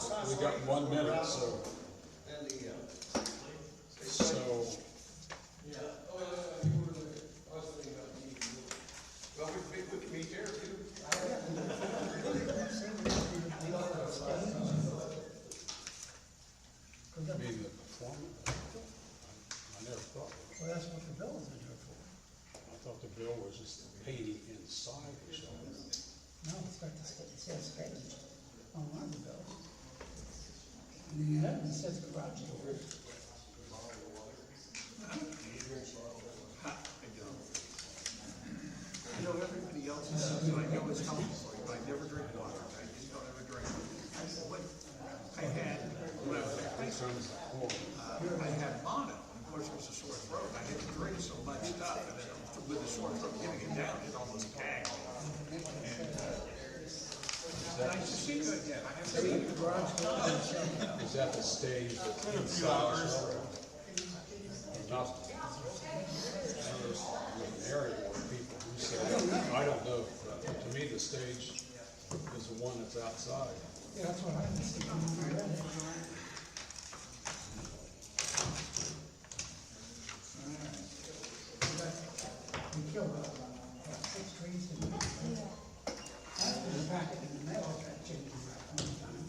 we got 1 minute, so. And the, So, yeah, you were the, I was thinking about meeting. Well, we can meet there too. I mean, the performance, I never thought, Well, that's what the bill is in here for. I thought the bill was just painting inside or something. No, it's got the, it says stage on one of the bills. And then it says garage door. I know everybody else says, I know it's healthy, but I never drink water. I just don't ever drink. I said, what? I had, when I was at high school, I had mono, and of course it was a sore throat. I had to drink so much stuff, and then with the sore throat getting it down, it almost gagged me. And I just see good, yeah. I have to see the garage door. Is that the stage that's In a few inside? hours. Not, there's an area where people who say, I don't know, but to me, the stage is the one that's outside. Yeah, that's what I was thinking when I read it. We killed, 6 trees and that's been the packet in the mail, that changed one time.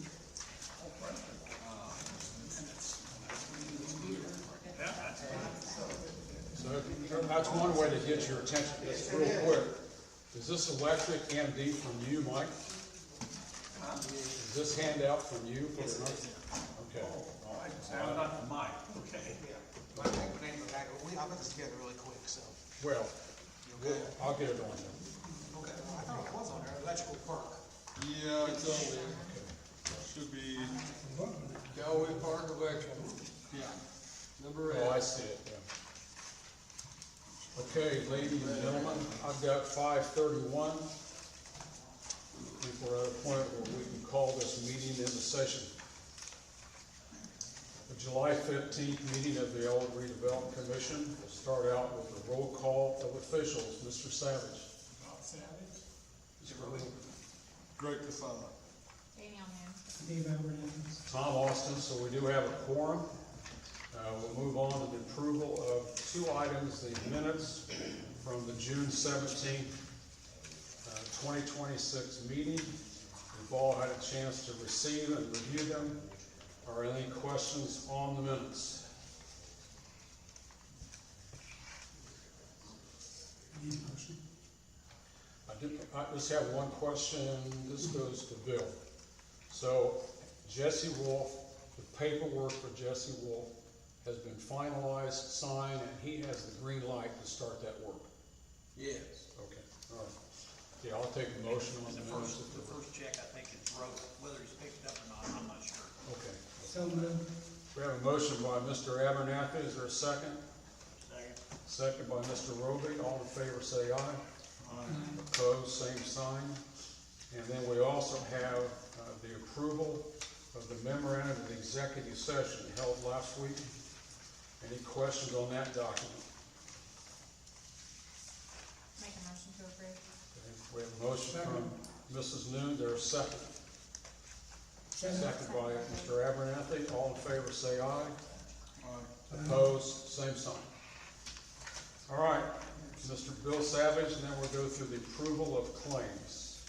So that's one way to get your attention, just real quick. Is this electric MD from you, Mike? Is this handout from you for the night? Okay. I'm not mine, okay. My name is Bagger. I'll put this together really quick, so. Well, Okay. I'll get it on there. Okay, I thought it was on there, electrical park. Yeah, it's on there. Should be Galway Park Electrical. Yeah. Number 8. Oh, I see it, yeah. Okay, ladies and gentlemen, I've got 5:31. I think we're at a point where we can call this meeting into session. The July 15th meeting of the Elwood Redevelopment Commission will start out with a roll call of officials. Mr. Savage. Greg Casada. Dave Abernathy. Tom Austin, so we do have a quorum. We'll move on to the approval of 2 items, the minutes from the June 17th, 2026 meeting. We've all had a chance to receive and review them. Are any questions on the minutes? Any motion? I just have one question. This goes to Bill. So Jesse Wolf, the paperwork for Jesse Wolf has been finalized, signed, and he has the green light to start that work. Yes. Okay, all right. Yeah, I'll take the motion on the minutes. The first check, I think it's wrote, whether he's picked it up or not, I'm not sure. Okay. So moved. We have a motion by Mr. Abernathy. Is there a second? Second. Second by Mr. Roby. All in favor say aye. Opposed, same sign. And then we also have the approval of the memorandum of executive session held last week. Any questions on that document? Make a motion to approve. Okay, we have a motion from Mrs. Noon. There's a second. Second by Mr. Abernathy. All in favor say aye. Opposed, same sign. All right, Mr. Bill Savage, and then we'll go through the approval of claims.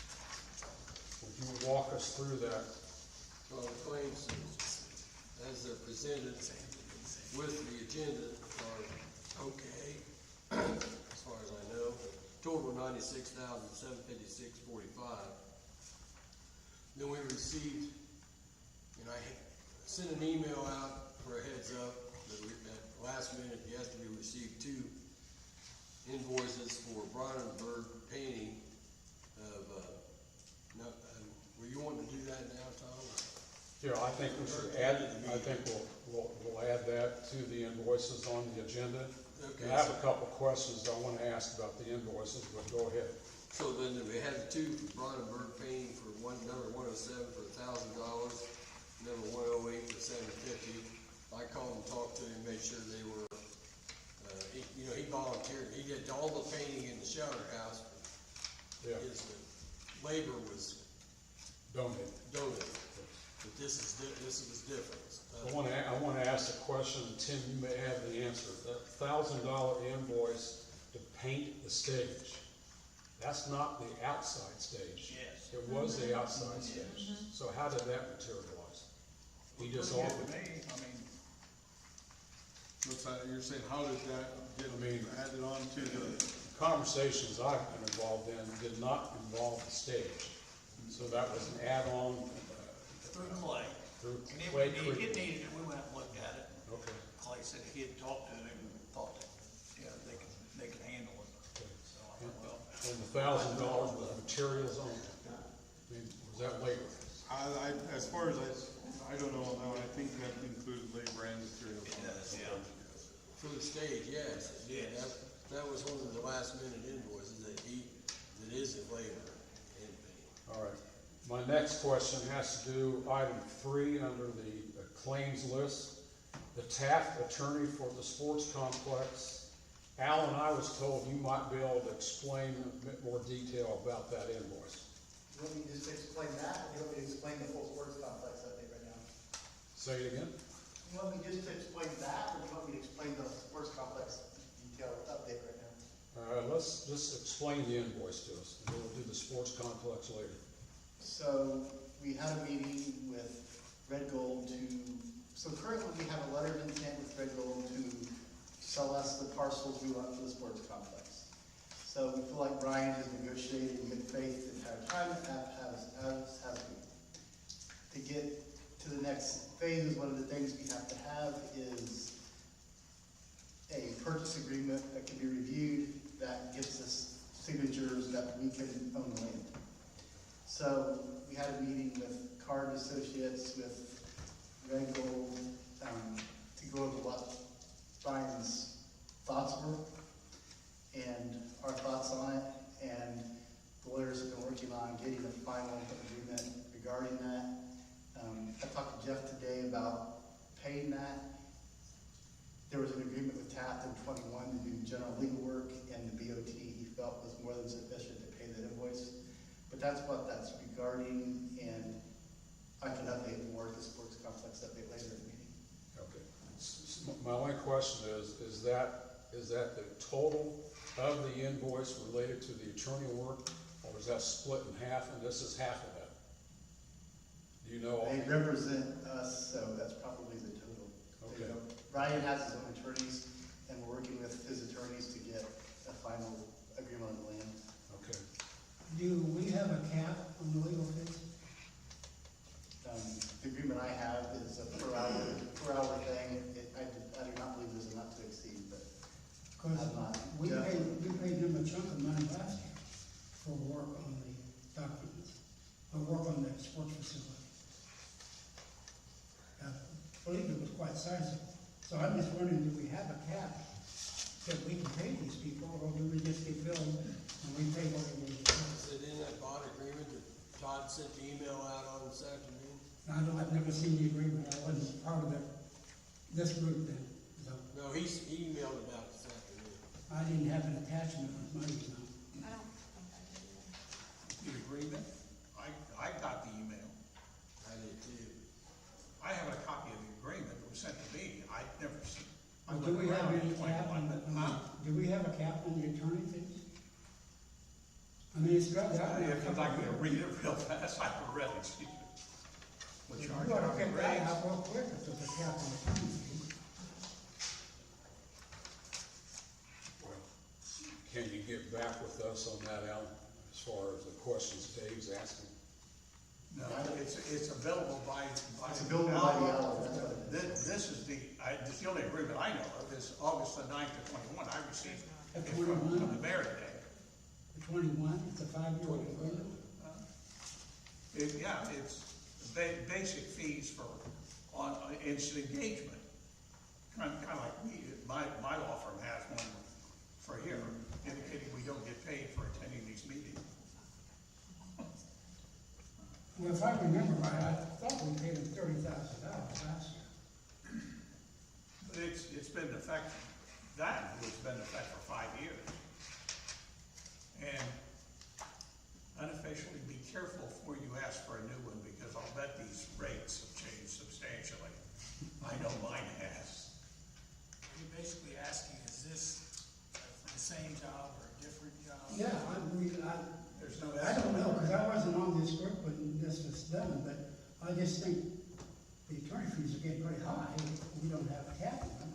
Would you walk us through that? Well, the claims, as they're presented with the agenda, are okay, as far as I know. Total $96,756.45. Then we received, and I sent an email out for a heads up that we, at last minute yesterday, we received 2 invoices for Brandenburg painting of, were you wanting to do that now, Tom? Yeah, I think we should add, I think we'll add that to the invoices on the agenda. Okay. I have a couple questions I want to ask about the invoices, but go ahead. So then we had the 2 for Brandenburg painting for number 107 for $1,000, number 108 for $750. I called and talked to him, made sure they were, he volunteered. He did all the painting in the shelter house. Yeah. His labor was Donated. donated. that this was different. I wanna ask a question, and Tim, you may have the answer. That $1,000 invoice to paint the stage, that's not the outside stage. Yes. It was the outside stage. So how did that materialize? He just Pretty offered, good to me, I mean, Looks like, you're saying, how did that get I mean- added on to the, conversations I've been involved in did not involve the stage. So that was an add-on, through Clay. through And it Clay needed, Creek. it needed it, we went and looked at it. Okay. Clay said he had talked to him and thought that, yeah, they could handle it. So I thought, well, And the $1,000 was materials only. I mean, was that labor? as far as I don't know now, I think that included labor and materials. it does, yeah. For the stage, yes. Yes. That was one of the last minute invoices that isn't labor and paint. All right. My next question has to do, item 3 under the claims list. The Taft attorney for the sports complex. Alan, I was told you might be able to explain a bit more detail about that invoice. You want me to just explain that, or you want me to explain the full sports complex update right now? Say it again? You want me just to explain that, or do you want me to explain the sports complex detailed update right now? Let's just explain the invoice to us, and then we'll do the sports complex later. So, we had a meeting with Red Gold so currently we have a letter of intent with Red Gold to sell us the parcels we want for the sports complex. So we feel like Brian has negotiated in good faith the entire time, as has we. To get to the next phase, one of the things we have to have is a purchase agreement that can be reviewed, that gives us signatures that we can own the land. So we had a meeting with Card Associates, with Red Gold, to go over what Brian's thoughts were and our thoughts on it, and the lawyers have been working on getting a final agreement regarding that. I talked to Jeff today about paying that. There was an agreement with Taft in 21 to do general legal work, and the BOT he felt was more than sufficient to pay that invoice. But that's what that's regarding, and I can update more at the sports complex update later in the meeting. Okay. My only question is that the total of the invoice related to the attorney work, or is that split in half, and this is half of that? Do you know? They represent us, so that's probably the total. Okay. Ryan has his own attorneys, and we're working with his attorneys to get a final agreement on the land. Okay. Do we have a cap on the legal fees? The agreement I have is a per hour thing. I do not believe there's enough to exceed, but Because I'm not. we paid them a chunk of money last year for work on the documents, for work on the sports facility. I believe it was quite sizable. So I'm just wondering, do we have a cap that we can pay these people, or do we just get billed and we pay what we need? Is it in that bond agreement that Todd sent the email out on this afternoon? I've never seen the agreement. I wasn't part of this group then, so No, he emailed it out this afternoon. I didn't have an attachment with money, so. I don't think I did either. The agreement, I got the email. I did too. I have a copy of the agreement that was sent to me. I'd never seen. I Do we looked have around any at cap 21, on, but, huh? do we have a cap on the attorney fees? I mean, it's got that. If you'd like me to read it real fast, I can read it, excuse me. You Which ought to are pick that rates. out real quick if there's a cap on the attorney fees. Well, can you get back with us on that, Alan, as far as the questions Dave's asking? No, it's available by. It's available by the hour, that's what it is. This is the only agreement I know of is August the 9th to 21. I received At it from 21? the mayor today. The 21, it's a 5-year agreement. Yeah, it's basic fees for instant engagement. Kind of like my law firm has one for here, indicating we don't get paid for attending these meetings. Well, if I remember right, I thought we paid them $30,000 last year. But it's been in effect, that has been in effect for 5 years. And unofficially, be careful before you ask for a new one, because because I'll bet these rates have changed substantially. I know mine has. You're basically asking, is this the same job or a different job? Yeah, There's no. I don't know, because I wasn't on this group when this was done, but I just think the attorney fees are getting pretty high. We don't have a cap on them.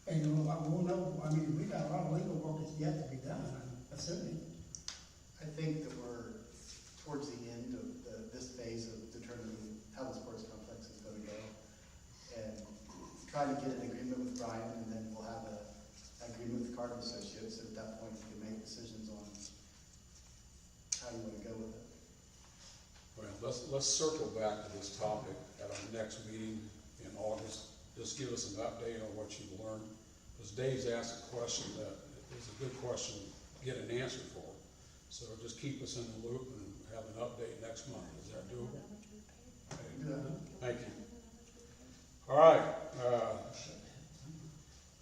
And we'll know, I mean, we got a lot of legal work that's yet to be done, I'm assuming. I think that we're towards the end of this phase of determining how the sports complex is gonna go. And try to get an agreement with Brian, and then we'll have an agreement with Carter Associates. At that point, you can make decisions on how you wanna go with it. Well, let's circle back to this topic at our next meeting in August. Just give us an update on what you've learned. Because Dave's asked a question that is a good question to get an answer for. So just keep us in the loop and have an update next month. Is that doable? Thank you. All right,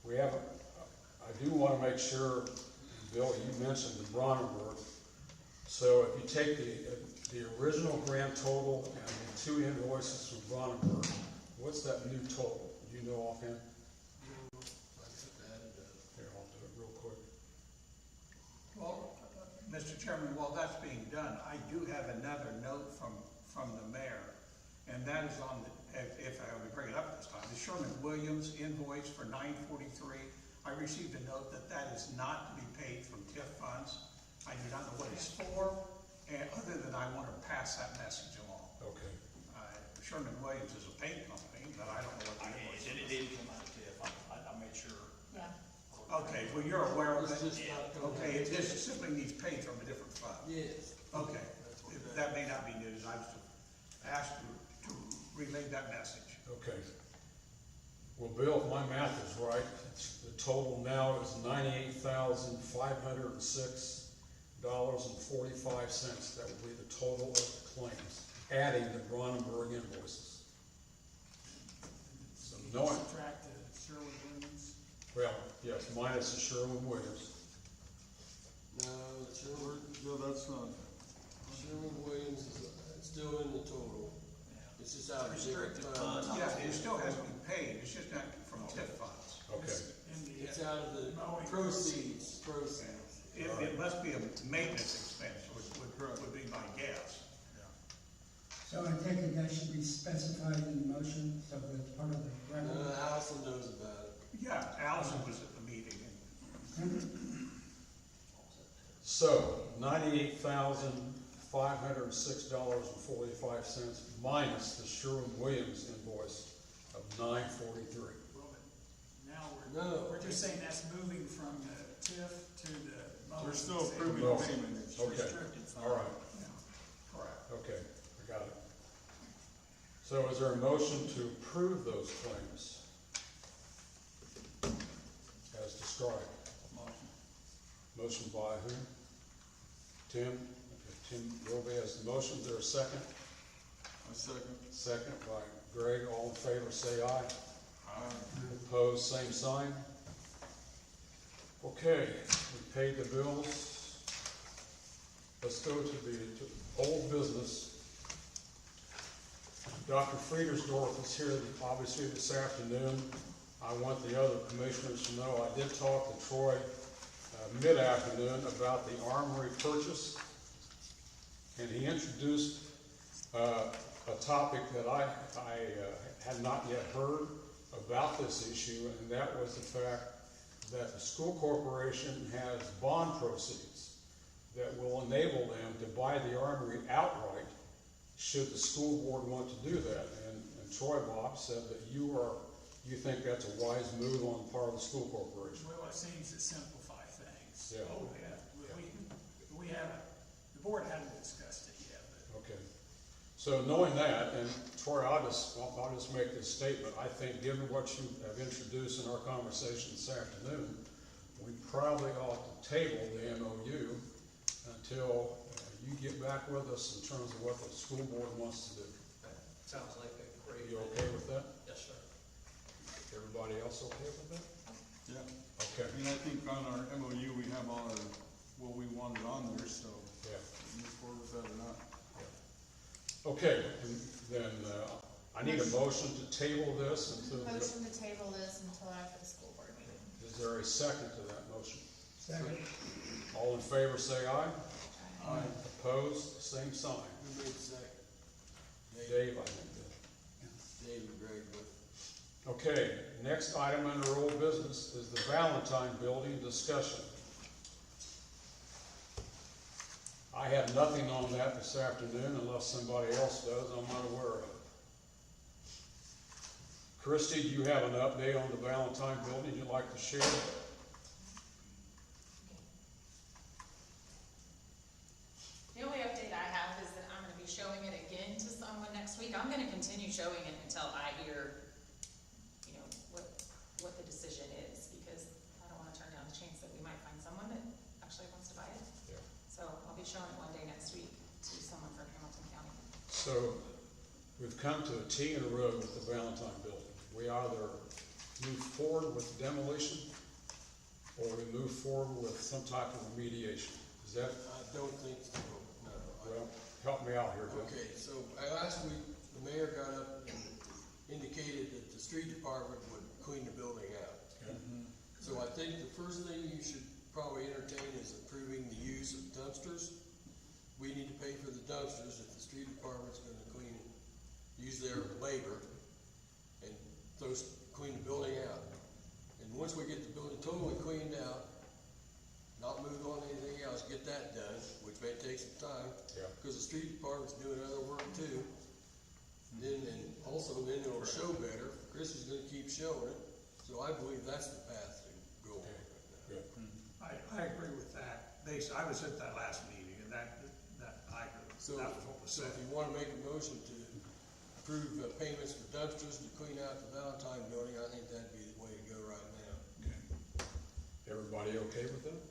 we have, I do want to make sure, Bill, you mentioned the Bronnenberg. So if you take the original grand total and the two invoices from Bronnenberg, what's that new total? Do you know offhand? Here, I'll do it real quick. Well, Mr. Chairman, while that's being done, I do have another note from the mayor, and that is on the, if I would bring it up this time, the Sherman-Williams invoice for $943. I received a note that is not to be paid from TIF funds. I do not know what it's for, and other than I want to pass that message along. Okay. Sherman-Williams is a paint company, but I don't know what the invoice is. It didn't come out of TIF, I made sure. Yeah. Okay, well, you're aware of it? It's just not coming Okay, out. it just simply needs paid from a different fund? Yes. Okay, That's what that may not be news, I was asked to relay that message. Okay. Well, Bill, if my math is right, the total now is $98,506.45. That would be the total of the claims, adding the Bronnenberg invoices. So knowing, Subtract the Sherwood-Williams. well, yes, minus the Sherwin-Williams. No, Sherman, No, that's not. Sherman-Williams is still in the total. It's just out of different Restricted funds. funds. Yeah, it still has to be paid, it's just not from TIF funds. Okay. In the, It's out of the mowing proceeds. It must be a maintenance expense, would be my guess. So I take it that should be specified in the motion, so that it's part of the record. Allison knows about it. Yeah, Allison was at the meeting, So $98,506.45 minus the Sherwin-Williams invoice of $943. now No. we're just saying that's moving from the TIF to the mowing. We're still approving No. the payment. Okay, Restricted fund. all right, correct. okay, I got it. So is there a motion to approve those claims as described? Motion by who? Tim? Okay, Tim Roby has the motion. Is there a second? A second. Second by Greg. All in favor, say aye. Opposed, same sign. Okay, we paid the bills. Let's go to the old business. Dr. Friedersdorf is here obviously this afternoon. I want the other commissioners to know I did talk to Troy mid-afternoon about the armory purchase, and he introduced a topic that I had not yet heard about this issue, and that was the fact that the school corporation has bond proceeds that will enable them to buy the armory outright should the school board want to do that. And Troy Bob said that you think that's a wise move on the part of the school corporation. Well, it seems to simplify things. Yeah. Oh, yeah. We haven't, the board hasn't discussed it yet, but. Okay. So knowing that, and Troy, I'll just make this statement. I think given what you have introduced in our conversation this afternoon, we probably ought to table the MOU until you get back with us in terms of what the school board wants to do. Sounds like a great. You okay with that? Yes, sir. Everybody else okay with that? Yeah. Okay. I mean, I think on our MOU, we have all our, what we wanted on there, so Yeah. move forward with that or not. Okay, and then, I need a motion to table this until, Motion to table this until after the school board meeting. is there a second to that motion? Second. All in favor, say aye. Aye. Opposed, same sign. Who made the second? Dave, I think did. Dave and Greg, but Okay, next item under old business is the Valentine Building discussion. I have nothing on that this afternoon unless somebody else does, I'm not aware of it. Christie, do you have an update on the Valentine Building you'd like to share? The only update I have is that I'm gonna be showing it again to someone next week. I'm gonna continue showing it until I hear, you know, what the decision is, because I don't wanna turn down the chance that we might find someone that actually wants to buy it. Yeah. So I'll be showing it one day next week to someone from Hamilton County. So, we've come to a T in a row with the Valentine Building. We either move forward with demolition, or we move forward with some type of remediation. Is that, I don't think so, no. well, help me out here, Bill. Okay, so last week, the mayor got up and indicated that the street department would clean the building out. Okay. So I think the first thing you should probably entertain is approving the use of dumpsters. We need to pay for the dumpsters if the street department's gonna use their labor and clean the building out. And once we get the building totally cleaned out, not move on to anything else, get that done, which may take some time. Yeah. Because the street department's doing other work too. Then it'll show better. Chris is gonna keep showing it, so I believe that's the path to go on. Good. I agree with that. I was at that last meeting, and that I agree. So, That was what was so said. if you wanna make a motion to approve payments for dumpsters to clean out the Valentine building, I think that'd be the way to go right now. Everybody okay with that?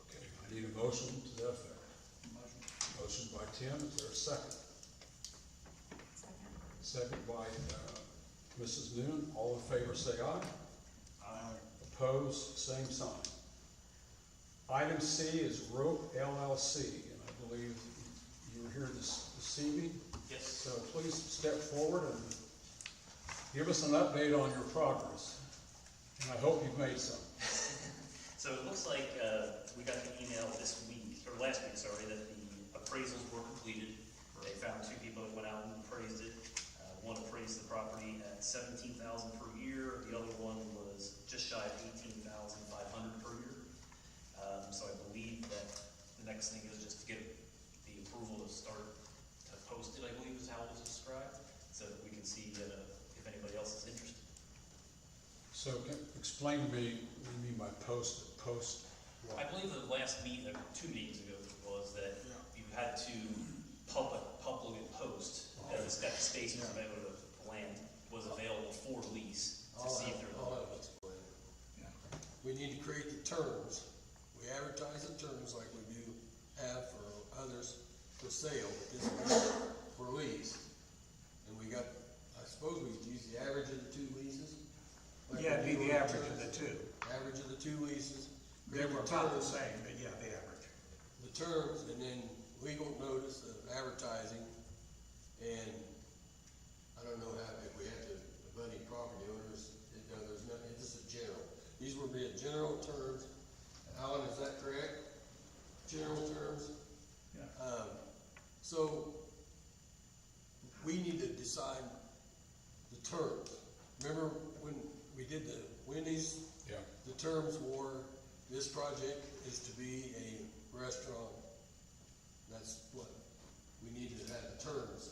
Okay, I need a motion to that effect. Motion by Tim, is there a second? Second. Second by, Mrs. Noon, all in favor say aye. Aye. Opposed, same sign. Item C is Rope LLC, and I believe you were here this evening. Yes. So please step forward and give us an update on your progress. And I hope you've made some. So it looks like we got the email this week, or last week, sorry, that the appraisals were completed. They found two people that went out and appraised it. One appraised the property at $17,000 per year. The other one was just shy of $18,500 per year. So I believe that the next thing is just to get the approval to start to post it, I believe is how it was described, so that we can see if anybody else is interested. So explain to me what you mean by post what? I believe the last meeting, 2 meetings ago, was that you had to publicly post that the space was available, the land was available for lease to see if there I'll was. have it explained. We need to create the terms. We advertise the terms like we do have for others for sale, but this is for lease. And we got, I suppose we use the average of the two leases? Like Yeah, it'd we be do the on average of terms. the two. Average of the two leases. They create were the about the terms. same, but yeah, the average. The terms, and then legal notice of advertising, and I don't know if we have to, abut any property owners, there's nothing, it's just a general. These would be a general terms. Alan, is that correct? General terms? Yeah. So, we need to decide the terms. Remember when we did the Wendy's? Yeah. The terms were, this project is to be a restaurant. That's what we need to have the terms,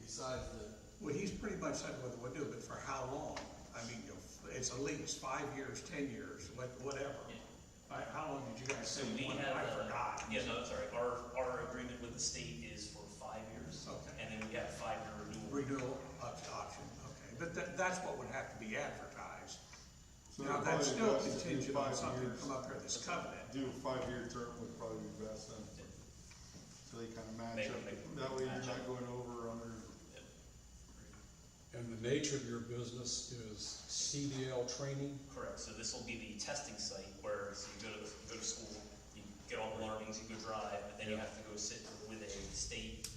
besides the, Well, he's pretty much said what we'll do, but for how long? I mean, it's a lease, 5 years, 10 years, whatever. How long did you guys So say? we One, have, I forgot. yeah, no, that's all right. Our agreement with the state is for 5 years. Okay. And then we have 5-year renewal. Renewal option, okay. But that's what would have to be advertised. So Now, it'd that's probably still best to do contingent on 5 something years. come up here, this covenant. Do a 5-year term would probably be best then. So they kind of match up. That way you're not going over or under. And the nature of your business is CDL training? Correct. So this will be the testing site where you go to school, you get all the learnings, you go drive, but then you have to go sit with a state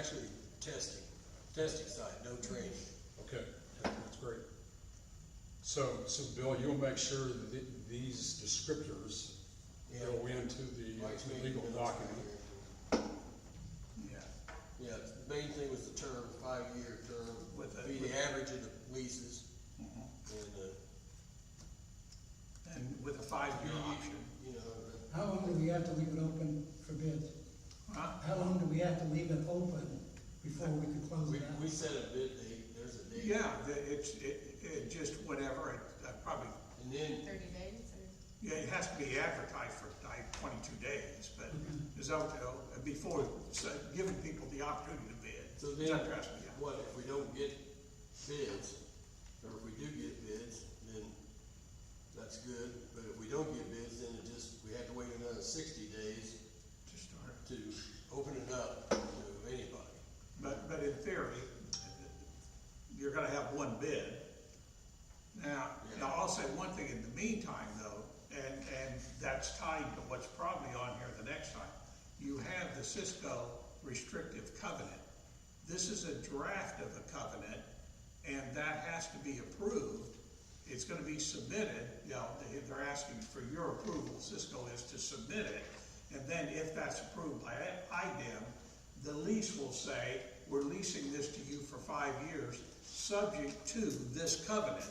actually testing site, no training. Okay, that's great. So Bill, you'll make sure that these descriptors go into the Mike's making legal notes document. right here. Yeah, the main thing was the term, 5-year term, be the average of the leases. And with a 5-year option. You know, How long do we have to leave it open for bids? Huh? How long do we have to leave it open before we can close we it out? set a bid date, there's a date. Yeah, it just whatever, probably, And then, 30 days or? yeah, it has to be advertised for like 22 days, but it's out there before, so giving people the opportunity to bid. so Is then, that correct? Yeah. what, if we don't get bids, or if we do get bids, then that's good, but if we don't get bids, then we have to wait another 60 days To start. to open it up to anybody. But in theory, you're gonna have one bid. Now I'll say one thing in the meantime though, and that's tied to what's probably on here the next time. You have the Cisco restrictive covenant. This is a draft of the covenant, and that has to be approved. It's gonna be submitted, they're asking for your approval, Cisco is to submit it. And then if that's approved by IDEM, the lease will say, we're leasing this to you for 5 years, subject to this covenant.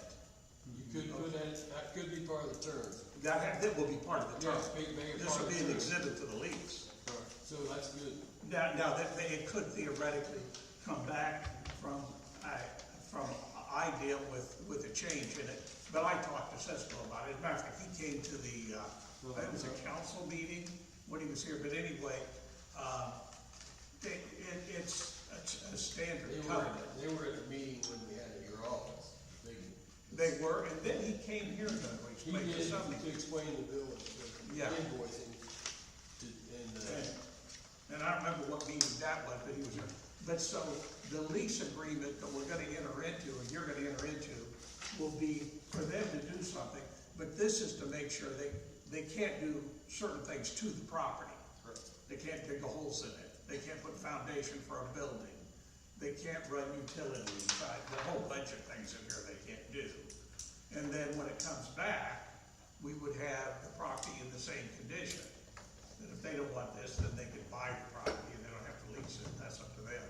You could put that could be part of the terms. That will be part of the term. Yeah, make it This part will of be the an term. exhibit to the lease. So that's good. Now, it could theoretically come back from IDEM with a change in it, but I talked to Cisco about it. As a matter of fact, he came to it was a council meeting when he was here, but anyway, it's a standard covenant. They were at the meeting when we had it at your office. They were, and then he came here to He explain did, something. to explain the bill, the Yeah. invoicing, And I don't remember what meeting that was, but he was there. But so, the lease agreement that we're gonna enter into, and you're gonna enter into, will be for them to do something, but this is to make sure they can't do certain things to the property. They can't dig holes in it, they can't put foundation for a building, they can't run utilities, a whole bunch of things in here they can't do. And then when it comes back, we would have the property in the same condition. That if they don't want this, then they can buy the property and they don't have to lease it, that's up to them.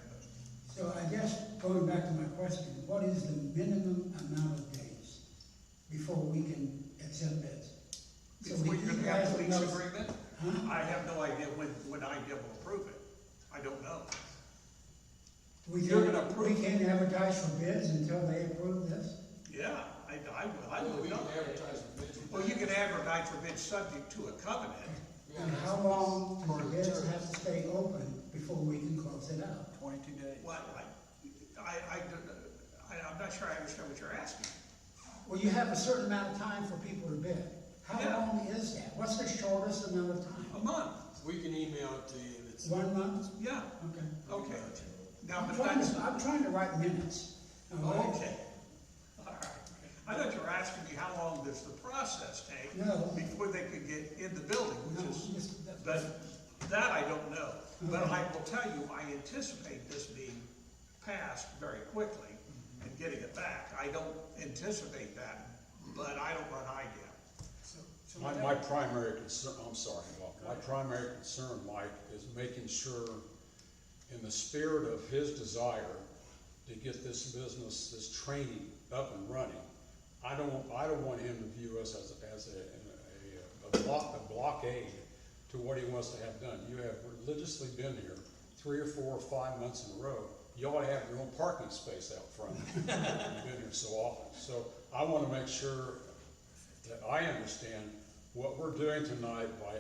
So I guess, going back to my question, what is the minimum amount of days before we can accept bids? So Before you're gonna have the you lease guys will know- agreement, Huh? I have no idea when IDEM will approve it. I don't know. You're gonna approve We can't advertise for bids until they approve this? Yeah, I Well, would we know. can advertise for bids. Well, you can advertise for bids subject to a covenant. Yeah, And that's how long do part the of the bids term. have to stay open before we can close it out? 22 days. Well, I'm not sure I understand what you're asking. Well, you have a certain amount of time for people to bid. How Yeah. long is that? What's the shortest amount of time? A month, We can email it to you, it's. 1 month? yeah, Okay. okay. Now, I'm but trying that's, I'm trying to write minutes. all right? okay. All right. I thought you were asking me how long does the process take No. before they could get in the building, No, which is, just- but that I don't know. But Okay. I will tell you, I anticipate this being passed very quickly and getting it back. I don't anticipate that, but I don't run IDEM. My primary concern, I'm sorry, Bob, my primary concern, Mike, is making sure, in the spirit of his desire to get this business, this training up and running, I don't want him to view us as a blockade to what he wants to have done. You have religiously been here 3 or 4 or 5 months in a row. You ought to have your own parking space out front. You've been here so often. So I want to make sure that I understand what we're doing tonight by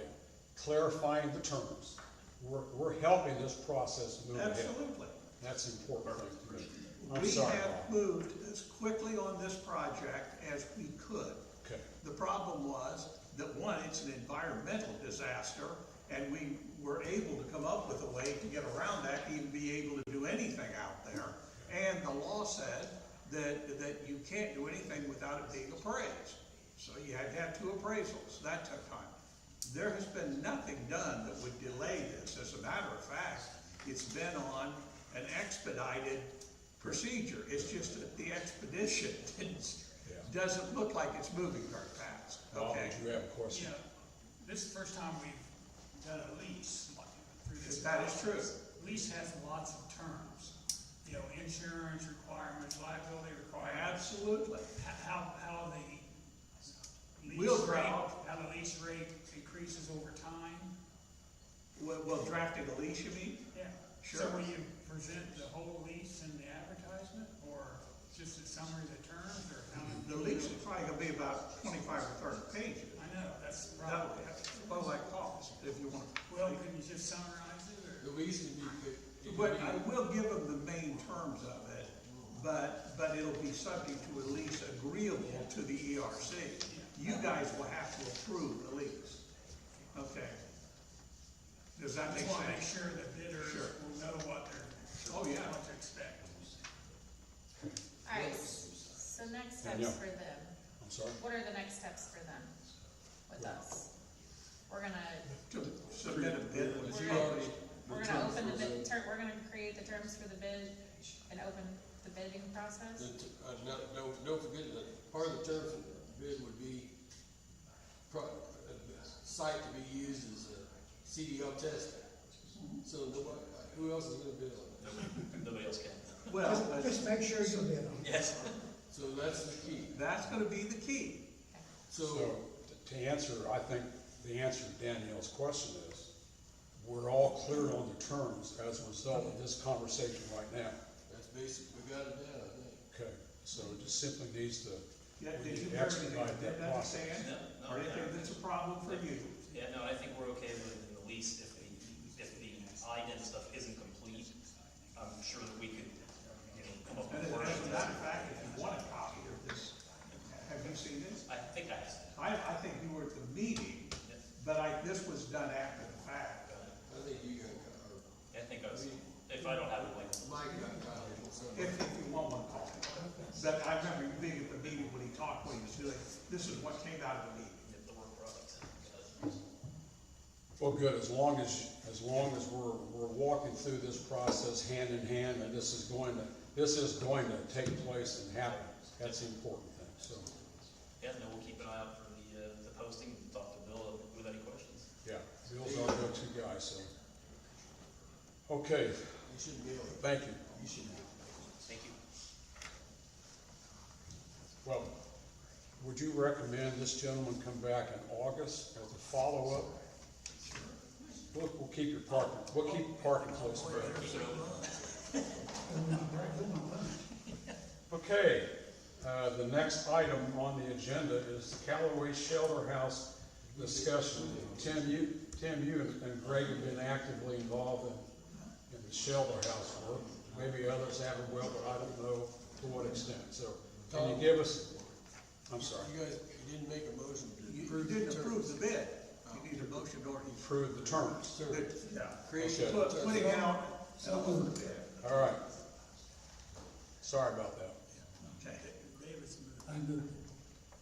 clarifying the terms. We're helping this process move ahead. Absolutely. That's an important thing to me. I'm We sorry, have Bob. moved as quickly on this project as we could. Okay. The problem was that, one, it's an environmental disaster, and we were able to come up with a way to get around that, to even be able to do anything out there. And the law said that you can't do anything without it being appraised. So you had to have 2 appraisals. That took time. There has been nothing done that would delay this. As a matter of fact, it's been on an expedited procedure. It's just that the expedition doesn't look like it's moving very fast, Bob, okay? did you have a question? You know, this is the first time we've done a lease like, through this. That is true. Lease has lots of terms, you know, insurance requirements, liability requirements. Absolutely. How the We'll lease rate, draft. how the lease rate increases over time. Well, drafting a lease, you mean? Yeah. Sure. So will you present the whole lease in the advertisement, or just a summary of the terms, or how? The lease is probably gonna be about 25 or 30 pages. I know, that's the That'll, problem. well, that cost, if you want. Well, can you just summarize it, or? The lease can be, But I will give them the main terms of it, but it'll be subject to a lease agreeable to the ERC. You guys will have to approve the lease. Okay. Does that make Just wanna make sense? sure that bidders Sure. will know what they're, Oh, yeah. what to expect. Alright, so next steps Danielle. for them. I'm sorry? What are the next steps for them with us? We're gonna, To submit a bid. but you We're- already. we're gonna open the bid, we're gonna create the terms for the bid and open the bidding process? Don't forget that part of the terms of the bid would be site to be used as a CDL testing. So nobody, who else is gonna bid on that? Nobody else can. Well, Just make sure you bid on it. Yes. So that's the key. that's gonna be the key. So, to answer, I think the answer to Danielle's question is, we're all clear on the terms as a result of this conversation right now. That's basic, we got it down, I think. Okay, so it just simply needs to, Yeah, we did need you to expedite that process. understand? No, Or anything that's a problem for you? Yeah, no, I think we're okay with the lease if the IDEM stuff isn't complete. I'm sure that we could, come up And with as words. a matter of fact, if you want a copy of this, have you seen this? I think I have. I think you were at the meeting, but this was done after the fact. I think you got, or I think I was, if I don't have it, like, Mike got copies or something. If you want one copy. But I remember you being at the meeting when he talked, what he was doing. This is what came out of the meeting. get the work product. Well, good, as long as we're walking through this process hand in hand, and this is going to take place and happen, that's the important thing, so, Yeah, no, we'll keep an eye out for the posting, talk to Bill with any questions. yeah, Bill's our go-to guy, so. Okay, You shouldn't be able to. thank you. You should be. Thank you. Well, would you recommend this gentleman come back in August as a follow-up? We'll keep your parking close by. Okay, the next item on the agenda is the Callaway Shelter House discussion. Tim, you and Greg have been actively involved in the shelter house work. Maybe others haven't, well, but I don't know to what extent. So, can you give us, I'm sorry, You guys, you didn't make a motion to You approve the didn't terms. approve the bid. You need a motion or approve the terms? Yeah. Creation Okay. of terms. Putting out an open bid. All right. Sorry about that. Okay. David's moved. I moved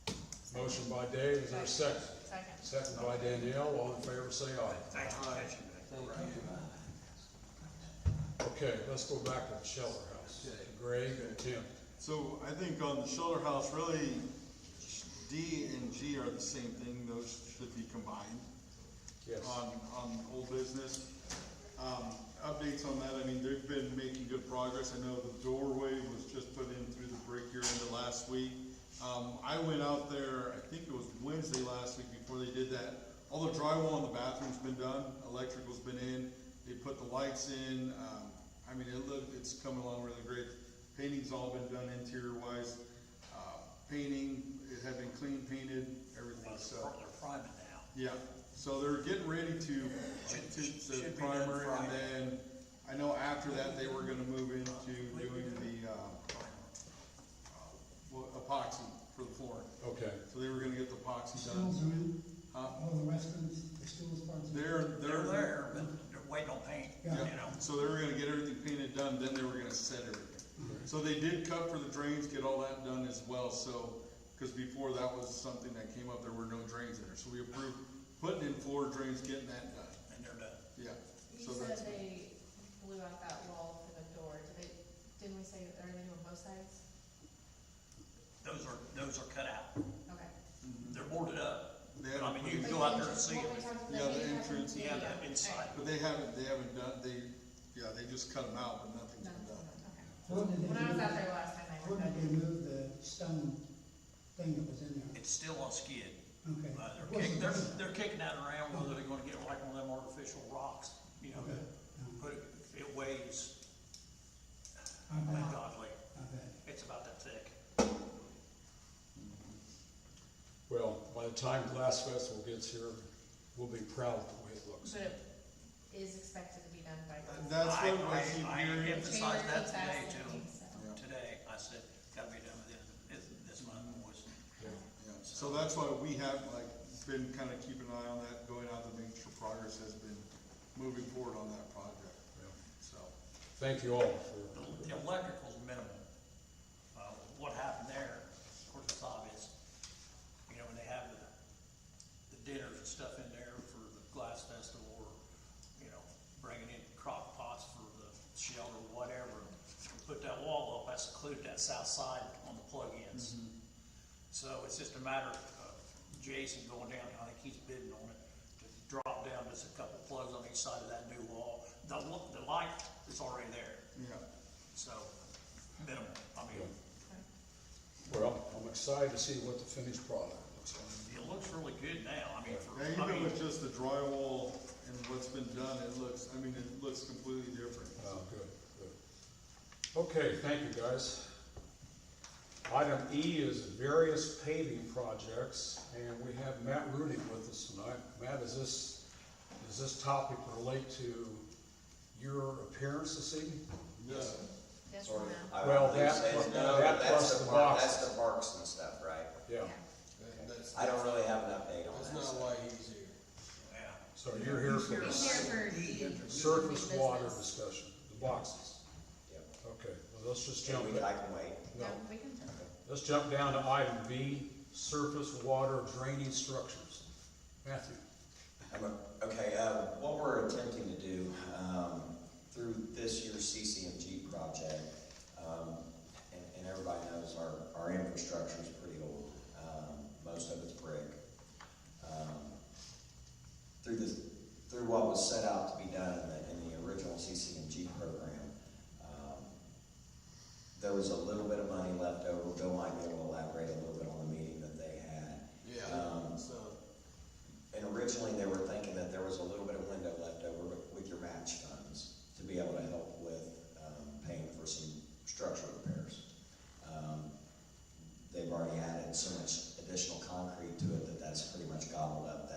it. Motion by Dave, is there a second? Second. Second by Danielle, all in favor say aye. Thank you for catching that. Thank you. Okay, let's go back to the shelter house. Okay. Greg and Tim. So I think on the shelter house, really, D and G are the same thing, those should be combined. Yes. On old business. Updates on that, I mean, they've been making good progress. I know the doorway was just put in through the break here into last week. I went out there, I think it was Wednesday last week before they did that. All the drywall in the bathroom's been done, electrical's been in, they put the lights in. I mean, it's coming along really great. Painting's all been done interior wise. Painting, it had been clean painted, everything, so. They're priming now. Yeah, so they're getting ready to Should be primer, done and Friday. then, I know after that, they were gonna move into doing the, epoxy for the flooring. Okay, So they were gonna get the epoxy Stools done. are in, Huh? all the Westlands, the stools parts. They're there, but they're waiting on paint, you Yeah. know. So they were gonna get everything painted done, then they were gonna set everything. So they did cut for the drains, get all that done as well, so, cause before that was something that came up, there were no drains in there, so we approved putting in floor drains, getting that done, And they're done. yeah. You So said that's, they blew out that wall for the door, Didn't we say, are they doing both sides? Those are cut out. Okay. They're boarded up. They I haven't mean, put you it- can go out there and see What them. we talked about, Yeah, the maybe entrance, having- Yeah, the inside. But they haven't done, they just cut them out, but nothing's No, been done. okay. When did they When I was move- out there last time, they were When did done. they move the stone thing that was in there? It's still on skid. Okay. They're kicking that around, whether they're gonna get like one of them artificial rocks, you know, Okay. put it, it weighs I bet, ungodly. I bet. It's about that thick. Well, by the time Glass Festival gets here, we'll be proud of the way it looks. But it is expected to be done by. That's what I keep I hearing. emphasized that January today to 2018, them. so. Today, I said, gotta be done with this month, boys. Yeah, so that's why we have been kind of keeping an eye on that, going out to make sure progress has been moving forward on that project, Yeah. so. Thank you all for, The electrical's minimal. What happened there, of course, it's obvious. You know, when they have the dinners and stuff in there for the glass festival, or, you know, bringing in crock pots for the shelter, whatever. Put that wall up, that's included that south side on the plug-ins. So it's just a matter of Jason going down, I think he's bidding on it, to drop down just a couple plugs on each side of that new wall. The light is already there, Yeah. so minimal, I mean. well, I'm excited to see what the finished product looks like. It looks really good now, I mean, Now, even with just the drywall and what's been done, it looks completely different. Oh, good, good. Okay, thank you, guys. Item E is various paving projects, and we have Matt Rooney with us tonight. Matt, does this topic relate to your appearance this evening? Yes. Yes, Sort of. no. I Well, would believe that so. plus- No, that but plus that's the the park, boxes. that's the parks and stuff, right? Yeah, That's, I don't really have an update on that's that. not so. why he's here. Yeah. so you're here for He's here for. surface water business. discussion, the boxes. Yep. Okay, well, let's just And jump, I can wait. no, No, we can. let's jump down to item B, surface water draining structures. Matthew? Okay, what we're attempting to do, through this year's CCMG project, and everybody knows our infrastructure is pretty old. Most of it's brick. Through what was set out to be done in the original CCMG program, there was a little bit of money left over. Bill might be able to elaborate a little bit on the meeting that they had. Yeah, so, And originally, they were thinking that there was a little bit of window left over with your match funds to be able to help with paying for some structural repairs. They've already added so much additional concrete to it that that's pretty much gobbled up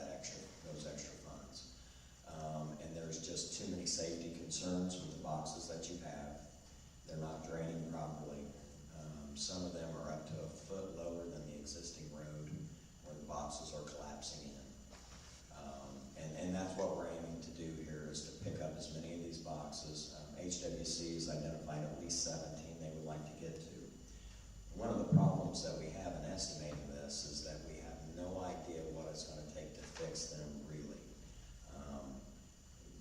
those extra funds. And there's just too many safety concerns with the boxes that you have. They're not draining properly. Some of them are up to a foot lower than the existing road where the boxes are collapsing in. And that's what we're aiming to do here, is to pick up as many of these boxes. HWC has identified at least 17 they would like to get to. One of the problems that we have in estimating this is that we have no idea what it's going to take to fix them really.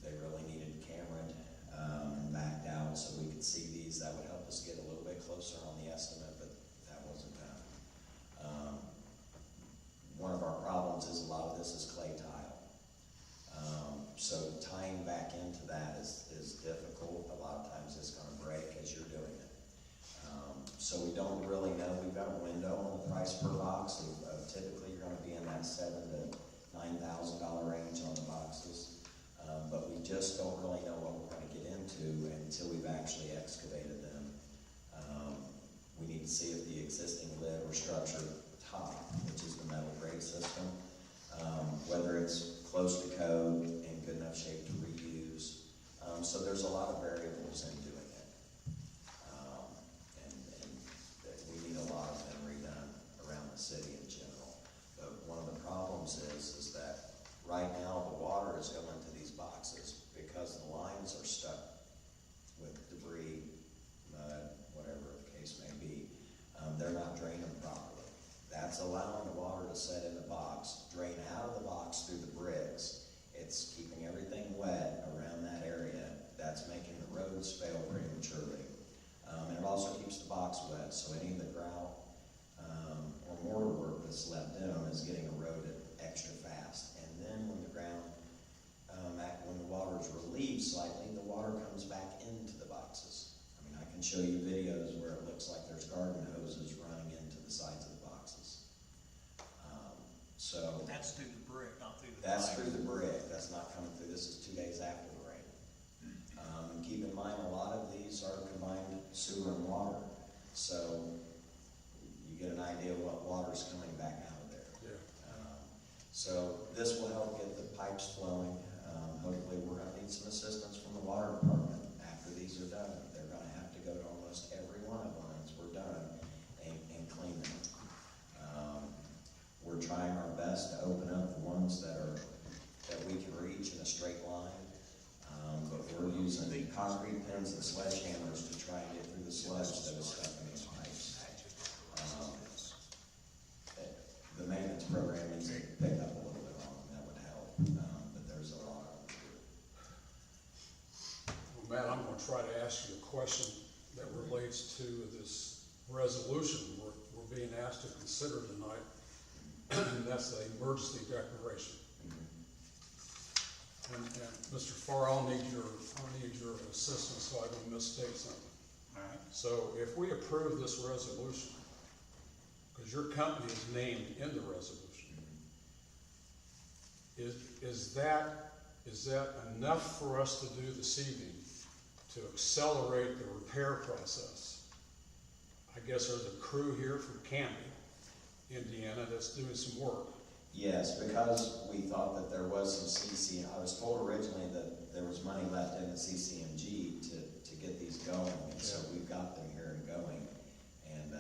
They really needed cameraed and backed out so we could see these. That would help us get a little bit closer on the estimate, but that wasn't done. One of our problems is a lot of this is clay tile. So tying back into that is difficult. A lot of times it's going to break as you're doing it. So we don't really know. We've got a window on the price per box. Typically you're going to be in that $7,000 to $9,000 range on the boxes. But we just don't really know what we're going to get into until we've actually excavated them. We need to see if the existing lid or structure top, which is the metal grate system, whether it's close to code, in good enough shape to reuse. So there's a lot of variables in doing it. And we need a lot of them redone around the city in general. But one of the problems is that right now the water is going to these boxes because the lines are stuck with debris, mud, whatever the case may be. They're not draining properly. That's allowing the water to set in the box, drain out of the box through the bricks. It's keeping everything wet around that area. That's making show you videos where it looks like there's garden hoses running into the sides of the boxes. So. That's through the brick, not through the. That's pipe. through the brick, that's not coming through, this is 2 days after the rain. And keep in mind, a lot of these are combined sewer and water, so you get an idea of what water's coming back out of there. Yeah. So this will help get the pipes flowing. Hopefully we're gonna need some assistance from the water department after these are done. They're gonna have to go to almost every one of them once we're done and clean them. We're trying our best to open up the ones that we can reach in a straight line. But we're using concrete pins and sledgehammers to try and get through the sludge that is stuck in these pipes. The maintenance program needs to pick up a little bit on them, that would help, but there's a lot of them. Well, Matt, I'm gonna try to ask you a question that relates to this resolution we're being asked to consider tonight, and that's the emergency declaration. And Mr. Farr, I'll need your assistance so I don't misstate something. All right. So if we approve this resolution, because your company is named in the resolution, is that enough for us to do this evening to accelerate the repair process? I guess there's a crew here from Canby, Indiana, that's doing some work. Yes, because we thought that there was some I was told originally that there was money left in the CCMG to get these going, and so we've got them here and going, and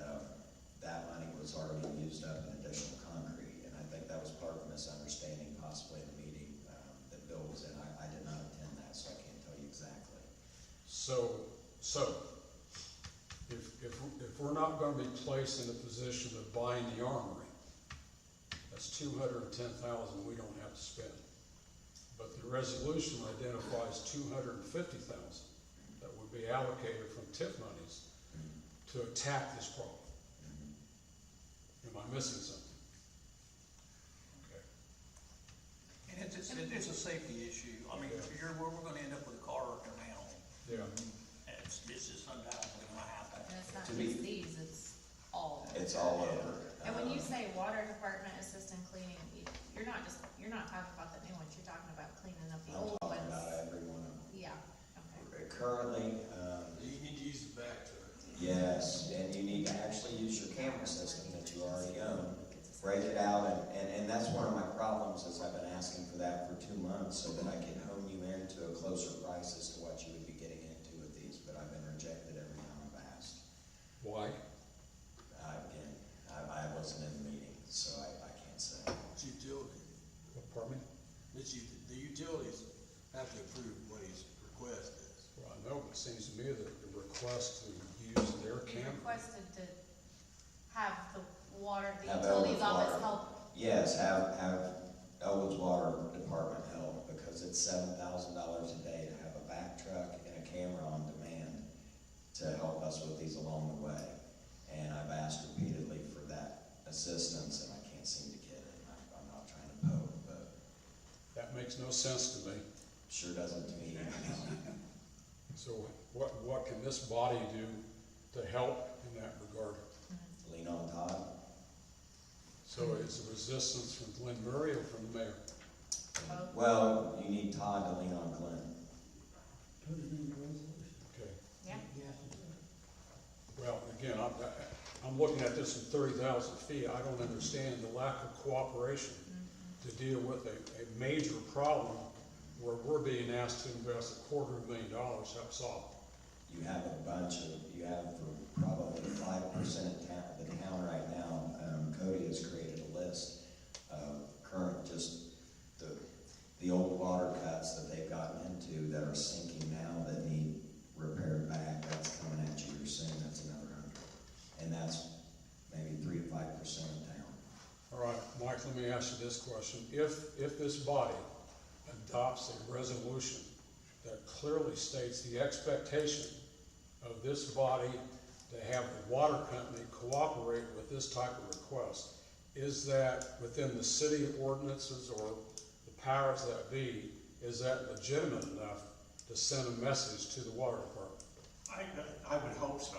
that money was already used up in additional concrete, and I think that was part of the misunderstanding possibly in the meeting that Bill was in. I did not attend that, so I can't tell you exactly. So if we're not gonna be placed in a position of buying the armory, that's $210,000 we don't have to spend. But the resolution identifies $250,000 that would be allocated from TIP monies to attack this problem. Am I missing something? Okay. And it's a safety issue. I mean, we're gonna end up with a car or a canal. Yeah. It's just undoubtedly gonna happen. And it's not To just be- these, it's all. It's all over. And when you say water department assistant cleaning, you're not talking about the new ones, you're talking about cleaning up the I'm old talking ones. about every one of them. Yeah, okay. Currently, You need to use the back truck. yes, and you need to actually use your camera system that you already own, break it out, and that's one of my problems is I've been asking for that for 2 months so that I can hone you into a closer price as to what you would be getting into with these, but I've been rejected every time I've asked. Why? Again, I wasn't in the meeting, so I can't say. It's utility. Pardon me? The utilities have to approve what his request is. Well, I know, but it seems to me that the request to use their You camera. requested to have the Have utilities Elwood's office water. help. Yes, have Elwood's Water Department help, because it's $7,000 a day to have a back truck and a camera on demand to help us with these along the way. And I've asked repeatedly for that assistance, and I can't seem to get it. I'm not trying to poke, but That makes no sense to me. sure doesn't to me. So what can this body do to help in that regard? Lean on Todd. So is the resistance from Glenn Murray or from the mayor? Well, you need Todd to lean on Glenn. Put it in the resolution. Okay. Yeah. Yes, it's Well, again, I'm looking at this from 30,000 feet. I don't understand the lack of cooperation to deal with a major problem where we're being asked to invest $250,000 to help solve it. You have you have for probably 5% of the town right now. Cody has created a list of current, just the old water cuts that they've gotten into that are sinking now that need repaired back. That's coming at you here soon. That's another 100. And that's maybe 3 to 5% of town. All right, Mike, let me ask you this question. If this body adopts a resolution that clearly states the expectation of this body to have the water company cooperate with this type of request, is that within the city ordinances or the powers that be, is that legitimate enough to send a message to the water department? I would hope so.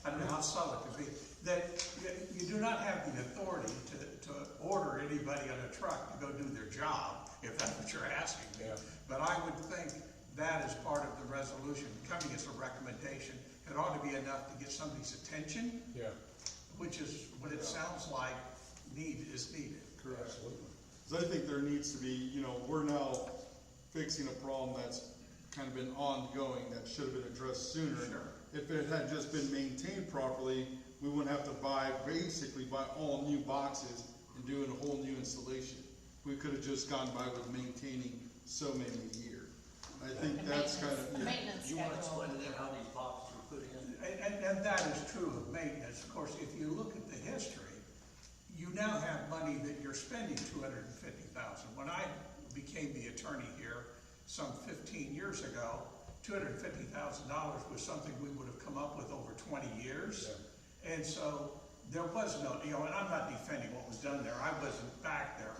I don't know how subtle it could be. That you do not have the authority to order anybody on a truck to go do their job, if that's what you're asking me. Yeah. But I would think that is part of the resolution, coming as a recommendation. It ought to be enough to get somebody's attention, Yeah, which is what it sounds like is needed. Correct. absolutely. So I think there needs to be, we're now fixing a problem that's kind of been ongoing, that should have been addressed sooner. Sure. If it had just been maintained properly, we wouldn't have to basically buy all new boxes and doing a whole new installation. We could have just gone by with maintaining so many a year. I think that's kind of, Maintenance You want to schedule. explain to them how these boxes were put in? And that is true of maintenance. Of course, if you look at the history, you now have money that you're spending $250,000. When I became the attorney here some 15 years ago, $250,000 was something we would have come up with over 20 years. Yeah. And so there was no, and I'm not defending what was done there. I wasn't back there.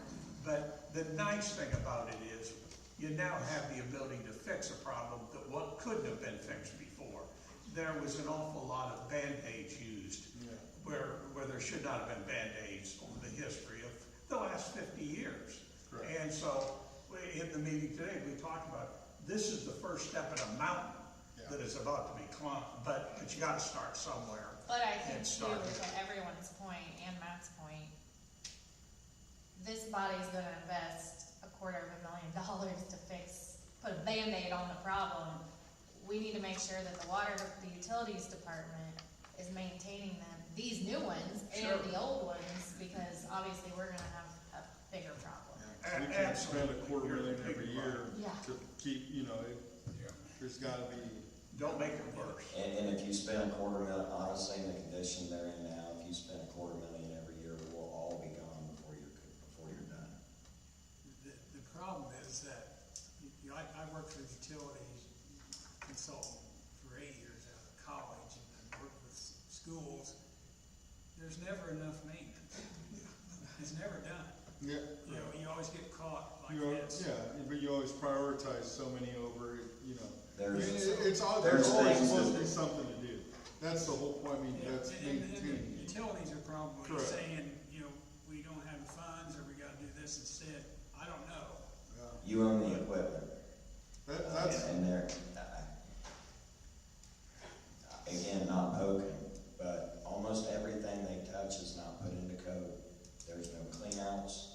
But the nice thing about it is you now have the ability to fix a problem that what couldn't have been fixed before. There was an awful lot of Band-Aids used where there should not have been Band-Aids over the history of the last 50 years. Correct. And so in the meeting today, we talked about this is the first step in a mountain that is about to be climbed, but you gotta start somewhere. But I think And too, start to everyone's point and Matt's point, this body's gonna invest $250,000 to put a Band-Aid on the problem. We need to make sure that the utilities department is maintaining them, these new ones and Sure. the old ones, because obviously we're gonna have a bigger problem. we can't spend $250,000 every year Yeah. to keep, Yeah. there's gotta be. Don't make it worse. And if you spend $250,000, honestly, in the condition they're in now, if you spend $250,000 every year, it will all be gone before you're done. The problem is that, I worked for utilities consultant for 8 years out of college and worked with schools. There's never enough maintenance. It's never done. Yeah. You always get caught like You know, this. but you always prioritize so many over, There's there's always things supposed to that- be something to do. That's the whole point, that's And maintaining. the utilities are probably Correct. saying, we don't have the funds, or we gotta do this instead. I don't know. You own the equipment. That's, And they're, again, not poking, but almost everything they touch is not put into code. There's no cleanouts,